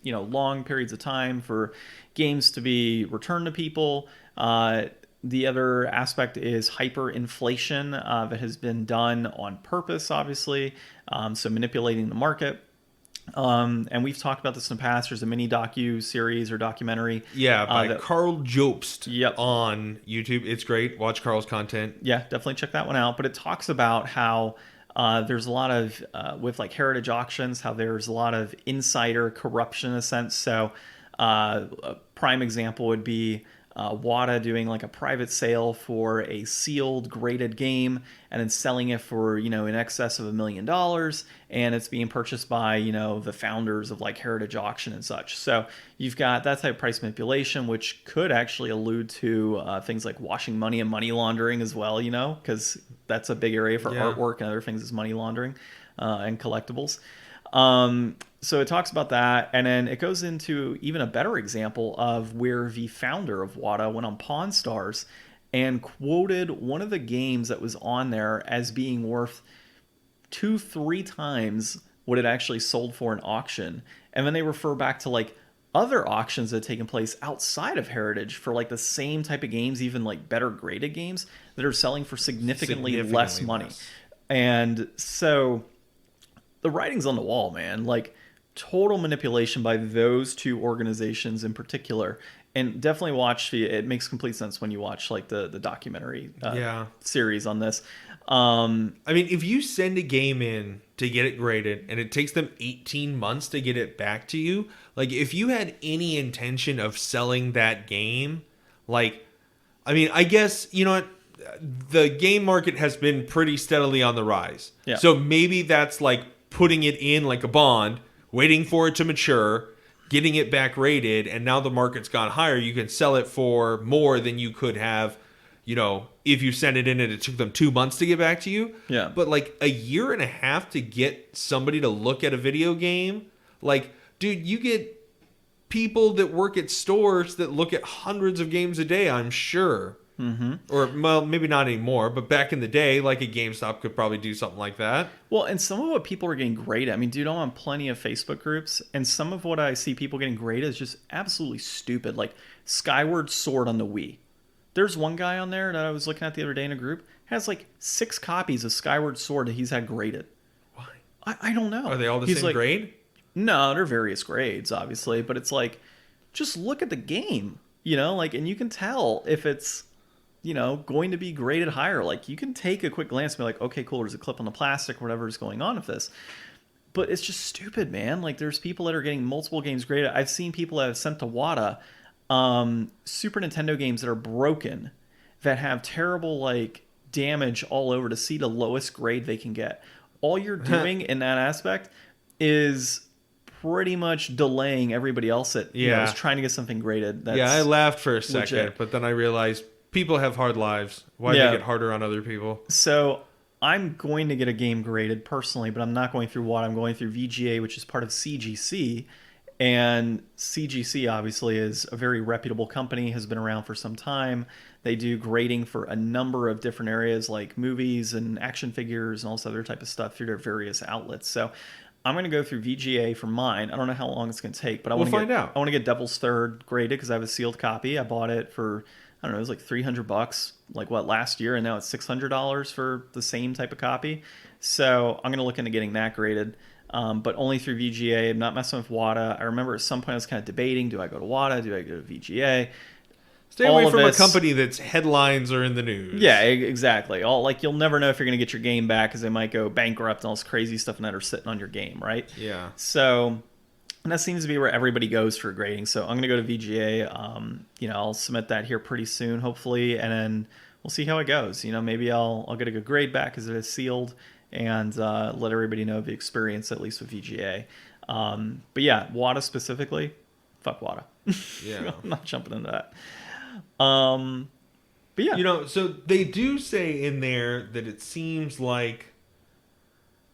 long periods of time for games to be returned to people. The other aspect is hyperinflation that has been done on purpose, obviously, so manipulating the market. And we've talked about this in the past. There's a mini docu-series or documentary. Yeah, by Carl Jobst on YouTube. It's great. Watch Carl's content. Yeah, definitely check that one out. But it talks about how there's a lot of, with like heritage auctions, how there's a lot of insider corruption in a sense. So a prime example would be Wata doing like a private sale for a sealed graded game and then selling it for in excess of $1 million, and it's being purchased by the founders of like Heritage Auction and such. So you've got that type of price manipulation, which could actually allude to things like washing money and money laundering as well, because that's a big area for artwork and other things is money laundering and collectibles. So it talks about that, and then it goes into even a better example of where the founder of Wata went on Pawn Stars and quoted one of the games that was on there as being worth 2-3 times what it actually sold for in auction. And then they refer back to like other auctions that had taken place outside of Heritage for like the same type of games, even like better graded games that are selling for significantly less money. And so the writing's on the wall, man. Like total manipulation by those two organizations in particular. And definitely watch it makes complete sense when you watch like the documentary series on this. I mean, if you send a game in to get it graded and it takes them 18 months to get it back to you, like if you had any intention of selling that game, like, I mean, I guess, you know what? The game market has been pretty steadily on the rise. Yeah. So maybe that's like putting it in like a bond, waiting for it to mature, getting it back rated, and now the market's gone higher. You can sell it for more than you could have, you know, if you sent it in and it took them 2 months to get back to you. Yeah. But like a year and a half to get somebody to look at a video game, like, dude, you get people that work at stores that look at hundreds of games a day, I'm sure. Mm-hmm. Or, well, maybe not anymore, but back in the day, like a GameStop could probably do something like that. Well, and some of what people are getting graded, I mean, dude, I'm on plenty of Facebook groups, and some of what I see people getting graded is just absolutely stupid. Like Skyward Sword on the Wii. There's one guy on there that I was looking at the other day in a group, has like 6 copies of Skyward Sword that he's had graded. Why? I don't know. Are they all the same grade? No, they're various grades, obviously, but it's like, just look at the game, you know, like, and you can tell if it's, you know, going to be graded higher. Like you can take a quick glance and be like, okay, cool, there's a clip on the plastic, whatever is going on with this. But it's just stupid, man. Like there's people that are getting multiple games graded. I've seen people that have sent to Wata Super Nintendo games that are broken, that have terrible like damage all over to see the lowest grade they can get. All you're doing in that aspect is pretty much delaying everybody else that is trying to get something graded. That's I laughed for a second, legit. but then I realized people have hard lives. Why make it harder on other people? So I'm going to get a game graded personally, but I'm not going through what I'm going through VGA, which is part of CGC. And CGC obviously is a very reputable company, has been around for some time. They do grading for a number of different areas like movies and action figures and all this other type of stuff through their various outlets. So I'm going to go through VGA for mine. I don't know how long it's going to take, but I want to get Devil's Third graded because I have a sealed copy. I bought it for, I don't know, it was like $300 like last year, and now it's $600 for the same type of copy. So I'm going to look into getting that graded. But only through VGA. I'm not messing with Wata. I remember at some point I was kind of debating, do I go to Wata? Do I go to VGA? Stay away from a company that's headlines are in the news. Yeah, exactly. You'll never know if you're going to get your game back because they might go bankrupt and all this crazy stuff and that are sitting on your game, right? Yeah. So, and that seems to be where everybody goes for grading. So I'm going to go to VGA. I'll submit that here pretty soon, hopefully, and then we'll see how it goes. Maybe I'll get a good grade back because it is sealed, and let everybody know the experience, at least with VGA. But yeah, Wata specifically, fuck Wata. Yeah. I'm not jumping into that. But yeah. So they do say in there that it seems like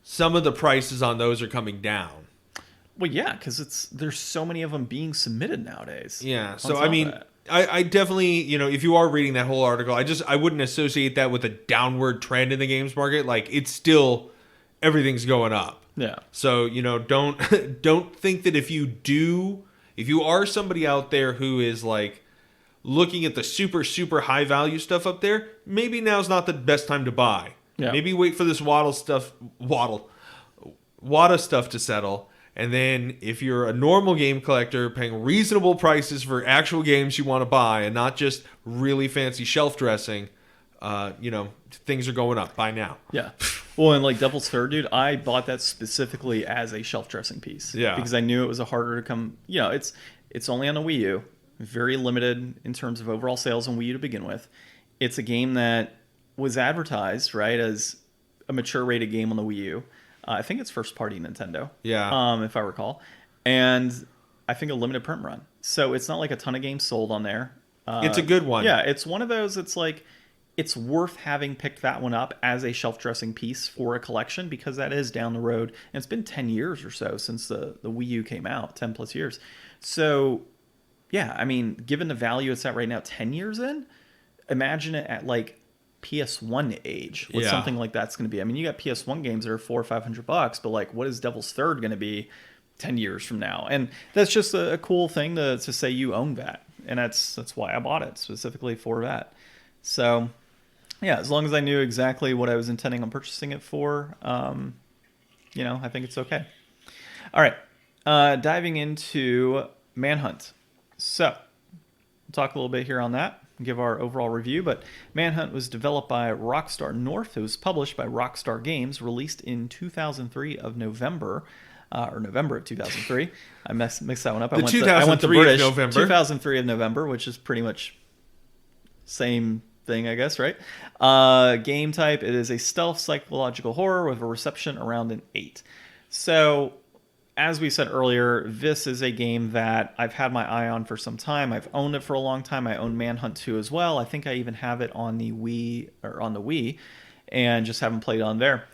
some of the prices on those are coming down. Well, yeah, because there's so many of them being submitted nowadays. Yeah, so I mean, I definitely, if you are reading that whole article, I wouldn't associate that with a downward trend in the games market. Like, it's still, everything's going up. Yeah. So, don't think that if you are somebody out there who is like looking at the super, super high value stuff up there, maybe now's not the best time to buy. Yeah. Maybe wait for this Wata stuff to settle. And then if you're a normal game collector paying reasonable prices for actual games you want to buy and not just really fancy shelf dressing, things are going up. Buy now. Yeah. Well, and like Devil's Third, dude, I bought that specifically as a shelf dressing piece. Yeah. Because I knew it was a harder to come. It's only on the Wii U. Very limited in terms of overall sales on Wii U to begin with. It's a game that was advertised, right, as a mature rated game on the Wii U. I think it's first party Nintendo. Yeah. If I recall. And I think a limited print run. So it's not like a ton of games sold on there. It's a good one. Yeah, it's one of those, it's like, it's worth having picked that one up as a shelf dressing piece for a collection, because that is down the road. And it's been 10 years or so since the Wii U came out, 10 plus years. So, yeah, I mean, given the value it's at right now, 10 years in, imagine it at like PS1 age, what something like that's going to be. I mean, you got PS1 games that are $400 or $500, but like, what is Devil's Third going to be 10 years from now? And that's just a cool thing to say you own that. And that's why I bought it, specifically for that. So, yeah, as long as I knew exactly what I was intending on purchasing it for, I think it's okay. All right, diving into Manhunt. So, we'll talk a little bit here on that, give our overall review. But Manhunt was developed by Rockstar North. It was published by Rockstar Games, released in 2003 of November of 2003. I mixed that one up. I went the British. November. 2003 of November, which is pretty much same thing, I guess, right? Game type, it is a stealth psychological horror with a reception around an 8. So, as we said earlier, this is a game that I've had my eye on for some time. I've owned it for a long time. I own Manhunt 2 as well. I think I even have it on the Wii, and just haven't played on there.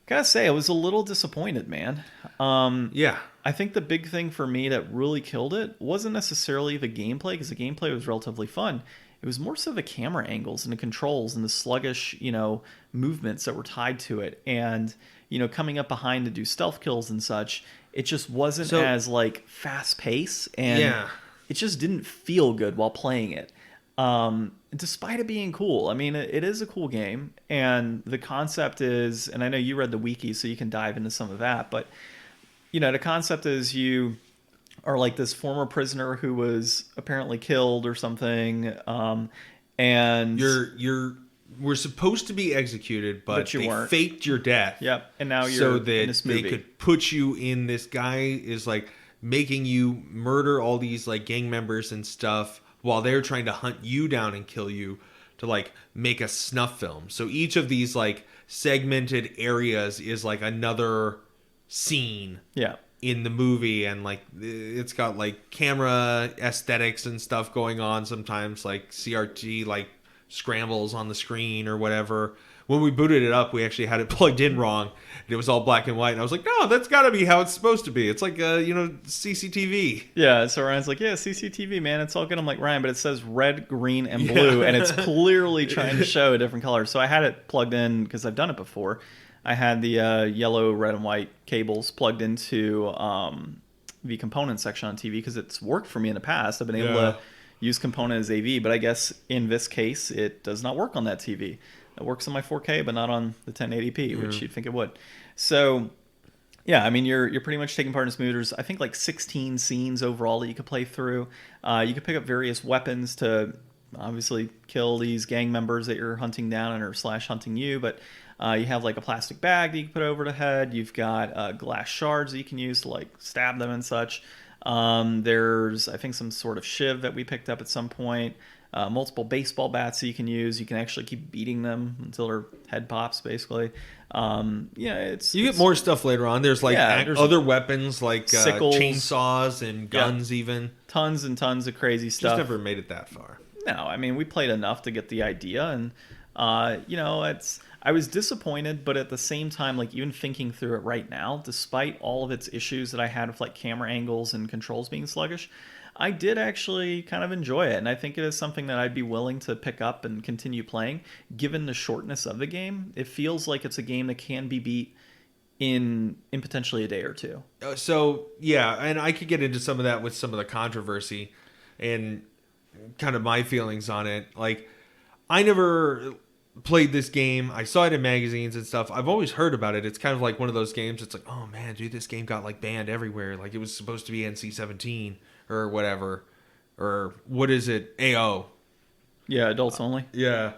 Gotta say, I was a little disappointed, man. Yeah. I think the big thing for me that really killed it wasn't necessarily the gameplay, because the gameplay was relatively fun. It was more so the camera angles and the controls and the sluggish, movements that were tied to it. And, coming up behind to do stealth kills and such, it just wasn't as, like, fast-paced. And it just didn't feel good while playing it. Despite it being cool. I mean, it is a cool game. And the concept is, and I know you read the wiki, so you can dive into some of that. But, the concept is you are like this former prisoner who was apparently killed or something, and we're supposed to be executed, but you they weren't. Faked your death. Yep, and now you're so that in this movie. They could put you in. This guy is like making you murder all these like gang members and stuff while they're trying to hunt you down and kill you to like make a snuff film. So each of these like segmented areas is like another scene. Yeah. In the movie, and like it's got like camera aesthetics and stuff going on sometimes, like CRT like scrambles on the screen or whatever. When we booted it up, we actually had it plugged in wrong, and it was all black and white, and I was like, no, that's gotta be how it's supposed to be. It's like CCTV. Yeah, so Ryan's like, yeah, CCTV, man, it's all good. I'm like, Ryan, but it says red, green, and blue, and it's clearly trying to show a different color. So I had it plugged in because I've done it before. I had the yellow, red, and white cables plugged into the component section on TV because it's worked for me in the past. I've been able to use component as AV, but I guess in this case, it does not work on that TV. It works on my 4K, but not on the 1080p, which you'd think it would. So, yeah, I mean, you're pretty much taking part in this movie. There's, I think, like 16 scenes overall that you could play through. You could pick up various weapons to obviously kill these gang members that you're hunting down or / hunting you, but you have like a plastic bag that you can put over the head. You've got glass shards that you can use to like stab them and such. There's, I think, some sort of shiv that we picked up at some point. Multiple baseball bats that you can use. You can actually keep beating them until their head pops, basically. You get more stuff later on. There's like other weapons like sickles, chainsaws and guns, even tons and tons of crazy stuff. Just never made it that far. No, I mean, we played enough to get the idea, and I was disappointed, but at the same time, like, even thinking through it right now, despite all of its issues that I had with like camera angles and controls being sluggish, I did actually kind of enjoy it, and I think it is something that I'd be willing to pick up and continue playing, given the shortness of the game. It feels like it's a game that can be beat in potentially a day or two. So, yeah, and I could get into some of that with some of the controversy and kind of my feelings on it. Like, I never played this game. I saw it in magazines and stuff. I've always heard about it. It's kind of like one of those games. It's like, oh man, dude, this game got like banned everywhere. Like it was supposed to be NC-17 or whatever, or what is it? AO. Yeah, adults only. Yeah.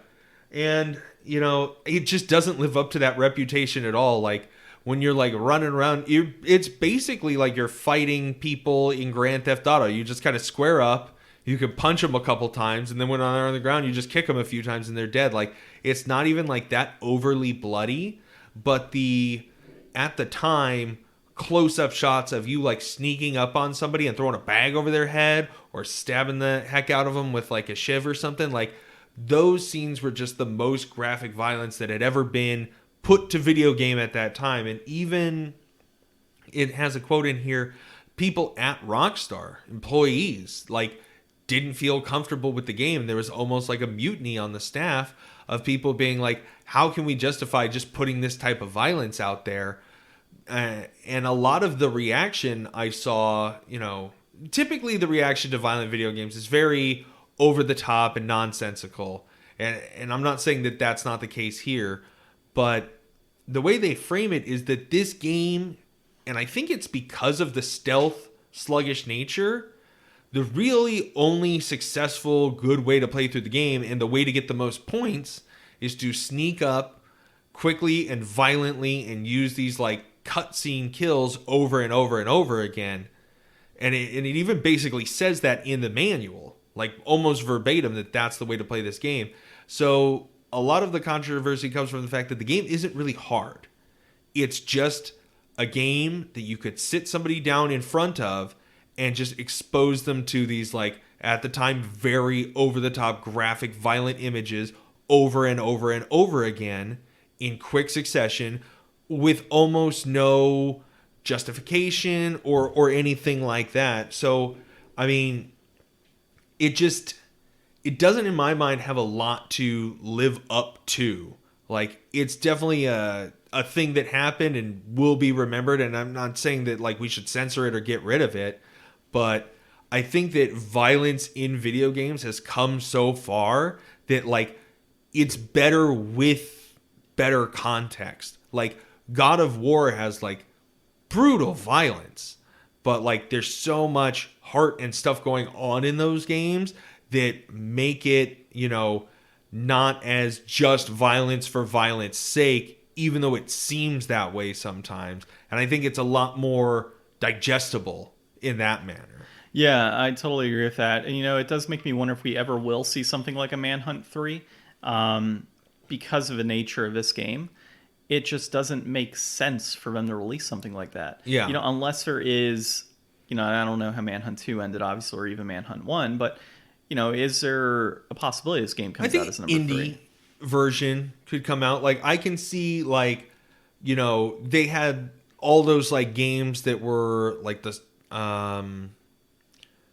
And it just doesn't live up to that reputation at all. Like when you're like running around, it's basically like you're fighting people in Grand Theft Auto. You just kind of square up. You can punch them a couple times, and then when they're on the ground, you just kick them a few times, and they're dead. Like, it's not even like that overly bloody, but at the time, close-up shots of you like sneaking up on somebody and throwing a bag over their head or stabbing the heck out of them with like a shiv or something, like those scenes were just the most graphic violence that had ever been put to video game at that time. And even, it has a quote in here, people at Rockstar, employees, like, didn't feel comfortable with the game. There was almost like a mutiny on the staff of people being like, how can we justify just putting this type of violence out there? And a lot of the reaction I saw, typically the reaction to violent video games is very over the top and nonsensical. And I'm not saying that that's not the case here, but the way they frame it is that this game, and I think it's because of the stealth, sluggish nature, the really only successful, good way to play through the game and the way to get the most points is to sneak up quickly and violently and use these like cutscene kills over and over and over again. And it even basically says that in the manual, like almost verbatim, that that's the way to play this game. So a lot of the controversy comes from the fact that the game isn't really hard. It's just a game that you could sit somebody down in front of and just expose them to these, like, at the time, very over-the-top graphic violent images over and over and over again in quick succession with almost no justification or anything like that. So, I mean, it doesn't, in my mind, have a lot to live up to. Like, it's definitely a thing that happened and will be remembered, and I'm not saying that, like, we should censor it or get rid of it, but I think that violence in video games has come so far that, like, it's better with better context. Like, God of War has, like, brutal violence, but, like, there's so much heart and stuff going on in those games that make it, not as just violence for violence sake, even though it seems that way sometimes. And I think it's a lot more digestible in that manner. Yeah, I totally agree with that. And, it does make me wonder if we ever will see something like a Manhunt 3 because of the nature of this game. It just doesn't make sense for them to release something like that. Yeah. Unless there is, I don't know how Manhunt 2 ended, obviously, or even Manhunt 1, but, is there a possibility this game comes out as number 3? Indie version could come out. Like, I can see, like, they had all those, like, games that were, like, the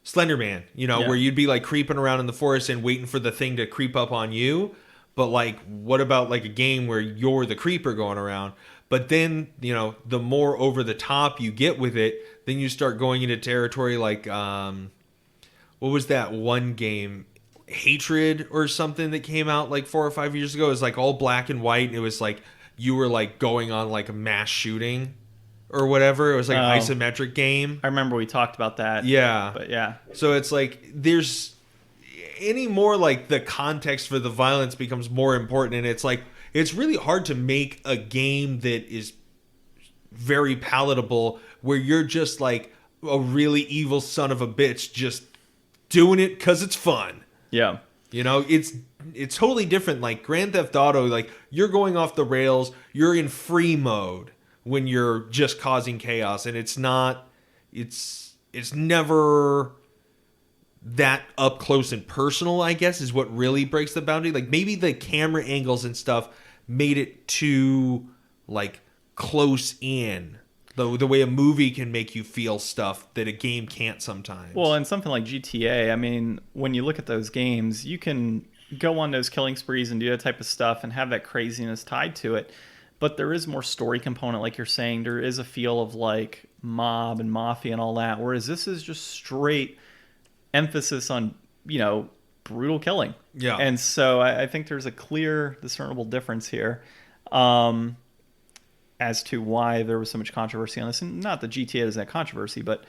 Slender Man, where you'd be, like, creeping around in the forest and waiting for the thing to creep up on you. But, like, what about, like, a game where you're the creeper going around? But then, the more over the top you get with it, then you start going into territory like, what was that one game? Hatred or something that came out like 4 or 5 years ago. It was like all black and white. And it was like you were like going on like a mass shooting or whatever. It was like an isometric game. I remember we talked about that. Yeah. But yeah. So it's like there's any more like the context for the violence becomes more important. And it's like it's really hard to make a game that is very palatable where you're just like a really evil son of a bitch just doing it because it's fun. Yeah. It's totally different. Like Grand Theft Auto, like you're going off the rails. You're in free mode when you're just causing chaos. And it's never that up close and personal, I guess, is what really breaks the boundary. Like maybe the camera angles and stuff made it too like close in. The way a movie can make you feel stuff that a game can't sometimes. Well, and something like GTA, I mean, when you look at those games, you can go on those killing sprees and do that type of stuff and have that craziness tied to it. But there is more story component, like you're saying. There is a feel of like mob and mafia and all that, whereas this is just straight emphasis on, brutal killing. Yeah. And so I think there's a clear, discernible difference here. As to why there was so much controversy on this. And not that GTA doesn't have controversy, but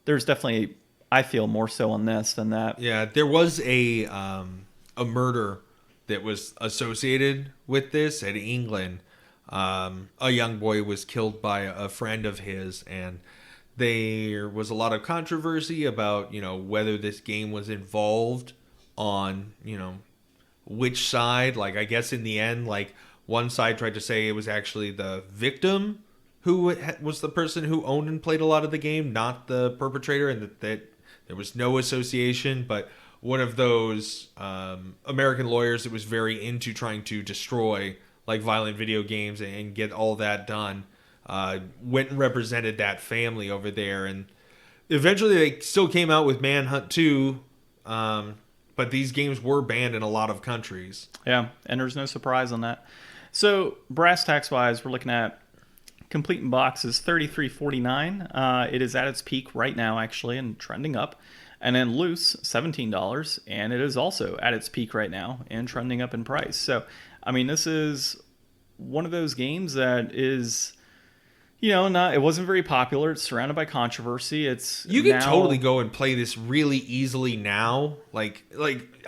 there's definitely, I feel, more so on this than that. Yeah, there was a murder that was associated with this in England. A young boy was killed by a friend of his, and there was a lot of controversy about, whether this game was involved on, which side. Like, I guess in the end, like, one side tried to say it was actually the victim who was the person who owned and played a lot of the game, not the perpetrator, and that there was no association. But one of those American lawyers that was very into trying to destroy like violent video games and get all that done, went and represented that family over there. And eventually they still came out with Manhunt 2, but these games were banned in a lot of countries. Yeah, and there's no surprise on that. So brass tacks wise, we're looking at complete in box is $33.49. It is at its peak right now, actually, and trending up. And then loose, $17, and it is also at its peak right now and trending up in price. So, I mean, this is one of those games that is, it wasn't very popular. It's surrounded by controversy. You can totally go and play this really easily now. Like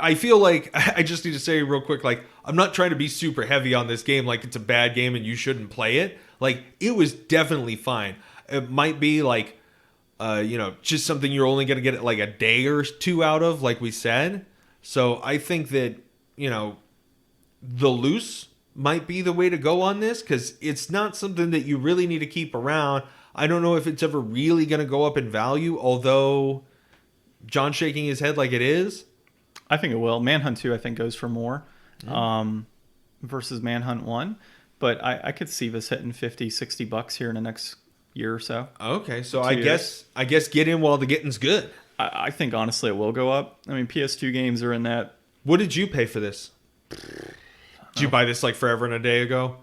I feel like I just need to say real quick, like, I'm not trying to be super heavy on this game, like it's a bad game and you shouldn't play it. Like, it was definitely fine. It might be like, just something you're only going to get like a day or two out of, like we said. So I think that, the loose might be the way to go on this, because it's not something that you really need to keep around. I don't know if it's ever really going to go up in value, although John's shaking his head like it is. I think it will. Manhunt 2, I think, goes for more versus Manhunt 1. But I could see this hitting $50-$60 here in the next year or so. Okay, so I guess get in while the getting's good. I think, honestly, it will go up. I mean, PS2 games are in that. What did you pay for this? Did you buy this like forever and a day ago?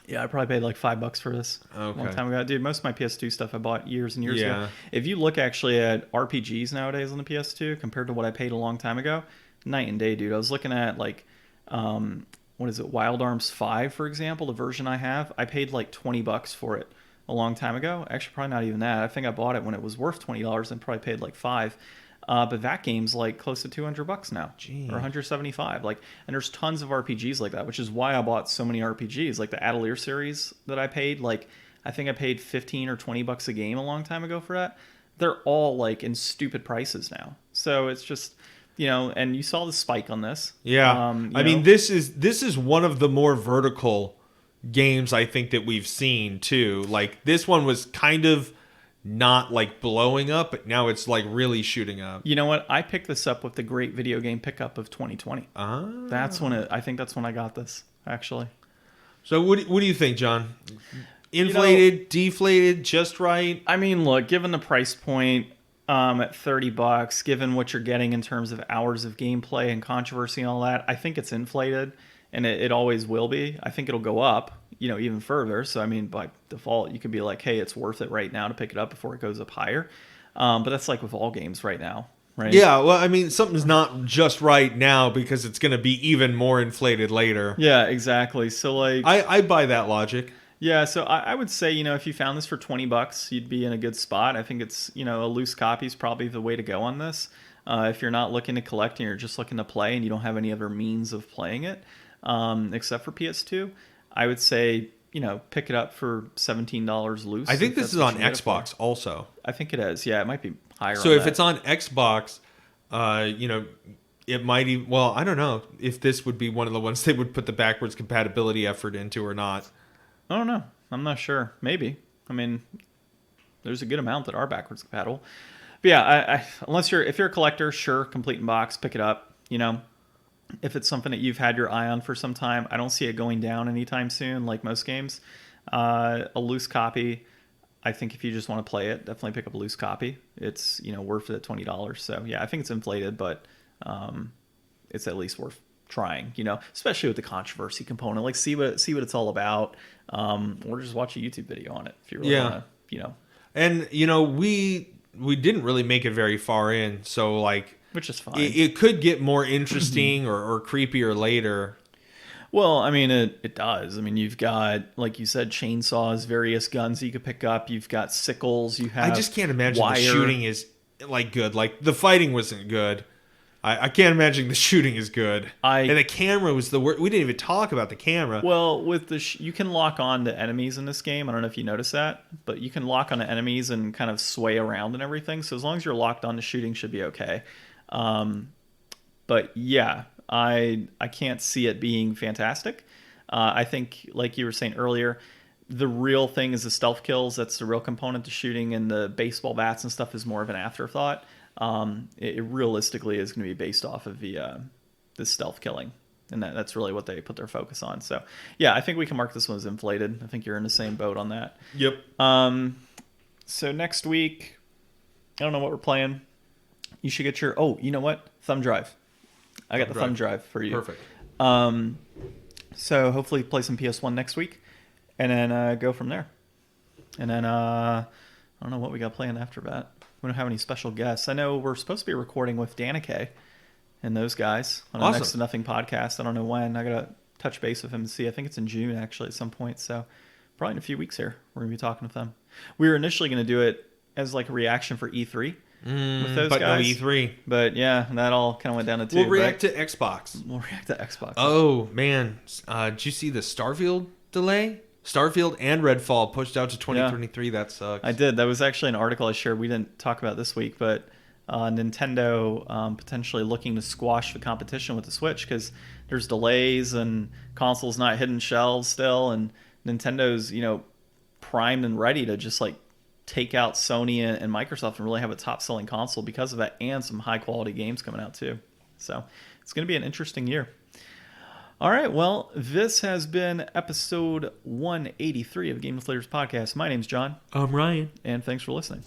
Yeah, I probably paid like $5 for this a long time ago. Dude, most of my PS2 stuff I bought years and years ago. If you look actually at RPGs nowadays on the PS2 compared to what I paid a long time ago, night and day, dude. I was looking at like, what is it, Wild Arms 5, for example, the version I have. I paid like $20 for it a long time ago. Actually, probably not even that. I think I bought it when it was worth $20 and probably paid like $5. But that game's like close to $200 now. Gee. Or $175. Like, and there's tons of RPGs like that, which is why I bought so many RPGs. Like the Atelier series that I paid, like I think I paid $15 or $20 a game a long time ago for that. They're all like in stupid prices now. So it's just, and you saw the spike on this. Yeah. I mean, this is one of the more vertical games I think that we've seen too. Like this one was kind of not like blowing up, but now it's like really shooting up. You know what? I picked this up with the great video game pickup of 2020. That's when I think that's when I got this, actually. So what do you think, John? Inflated, deflated, just right? I mean, look, given the price point at $30, given what you're getting in terms of hours of gameplay and controversy and all that, I think it's inflated, and it always will be. I think it'll go up, even further. So, I mean, by default, you could be like, hey, it's worth it right now to pick it up before it goes up higher. But that's like with all games right now, right? Yeah, well, I mean, something's not just right now because it's going to be even more inflated later. Yeah, exactly. So, like, I buy that logic. Yeah, so I would say, if you found this for $20, you'd be in a good spot. I think it's, a loose copy is probably the way to go on this. If you're not looking to collect and you're just looking to play and you don't have any other means of playing it, except for PS2, I would say, pick it up for $17 loose. I think this is on Xbox also. I think it is. Yeah, it might be higher. So if it's on Xbox, it might even, well, I don't know if this would be one of the ones they would put the backwards compatibility effort into or not. I don't know. I'm not sure. Maybe. I mean, there's a good amount that are backwards compatible. But yeah, if you're a collector, sure, complete in box, pick it up. If it's something that you've had your eye on for some time, I don't see it going down anytime soon, like most games. A loose copy, I think if you just want to play it, definitely pick up a loose copy. It's, worth it at $20. So yeah, I think it's inflated, but it's at least worth trying, especially with the controversy component. Like see what it's all about, or just watch a YouTube video on it if you really want to, And we didn't really make it very far in, so like, which is fine. It could get more interesting or creepier later. Well, I mean, it does. I mean, you've got, like you said, chainsaws, various guns you could pick up. You've got sickles. You have. I just can't imagine the shooting is like good. Like the fighting wasn't good. I can't imagine the shooting is good. And the camera was the worst. We didn't even talk about the camera. Well, with you can lock on to enemies in this game. I don't know if you noticed that, but you can lock on to enemies and kind of sway around and everything. So as long as you're locked on to shooting, should be okay. But yeah, I can't see it being fantastic. I think, like you were saying earlier, the real thing is the stealth kills. That's the real component to shooting, and the baseball bats and stuff is more of an afterthought. it realistically is going to be based off of the stealth killing. And that's really what they put their focus on. So, yeah, I think we can mark this one as inflated. I think you're in the same boat on that. Yep. So next week, I don't know what we're playing. You should get your... Oh, you know what? Thumb drive. I got the thumb drive for you. Perfect. So hopefully play some PS1 next week. And then go from there. And then I don't know what we got planned after that. We don't have any special guests. I know we're supposed to be recording with Danica and those guys on a Next to Nothing podcast. I don't know when. I got to touch base with him and see. I think it's in June, actually, at some point. So probably in a few weeks here, we're going to be talking with them. We were initially going to do it as like a reaction for E3 with those guys. No E3. But yeah, that all kind of went down the tube. We'll react to Xbox. We'll react to Xbox. Oh, man. Did you see the Starfield delay? Starfield and Redfall pushed out to 2023. Yeah. That sucks. I did. That was actually an article I shared. We didn't talk about this week, but Nintendo potentially looking to squash the competition with the Switch because there's delays and consoles not hitting shelves still, and Nintendo's primed and ready to just like take out Sony and Microsoft and really have a top selling console because of that, and some high quality games coming out too. So it's going to be an interesting year. All right, well, this has been episode 183 of Game Deflators Podcast. My name's John. I'm Ryan. And thanks for listening.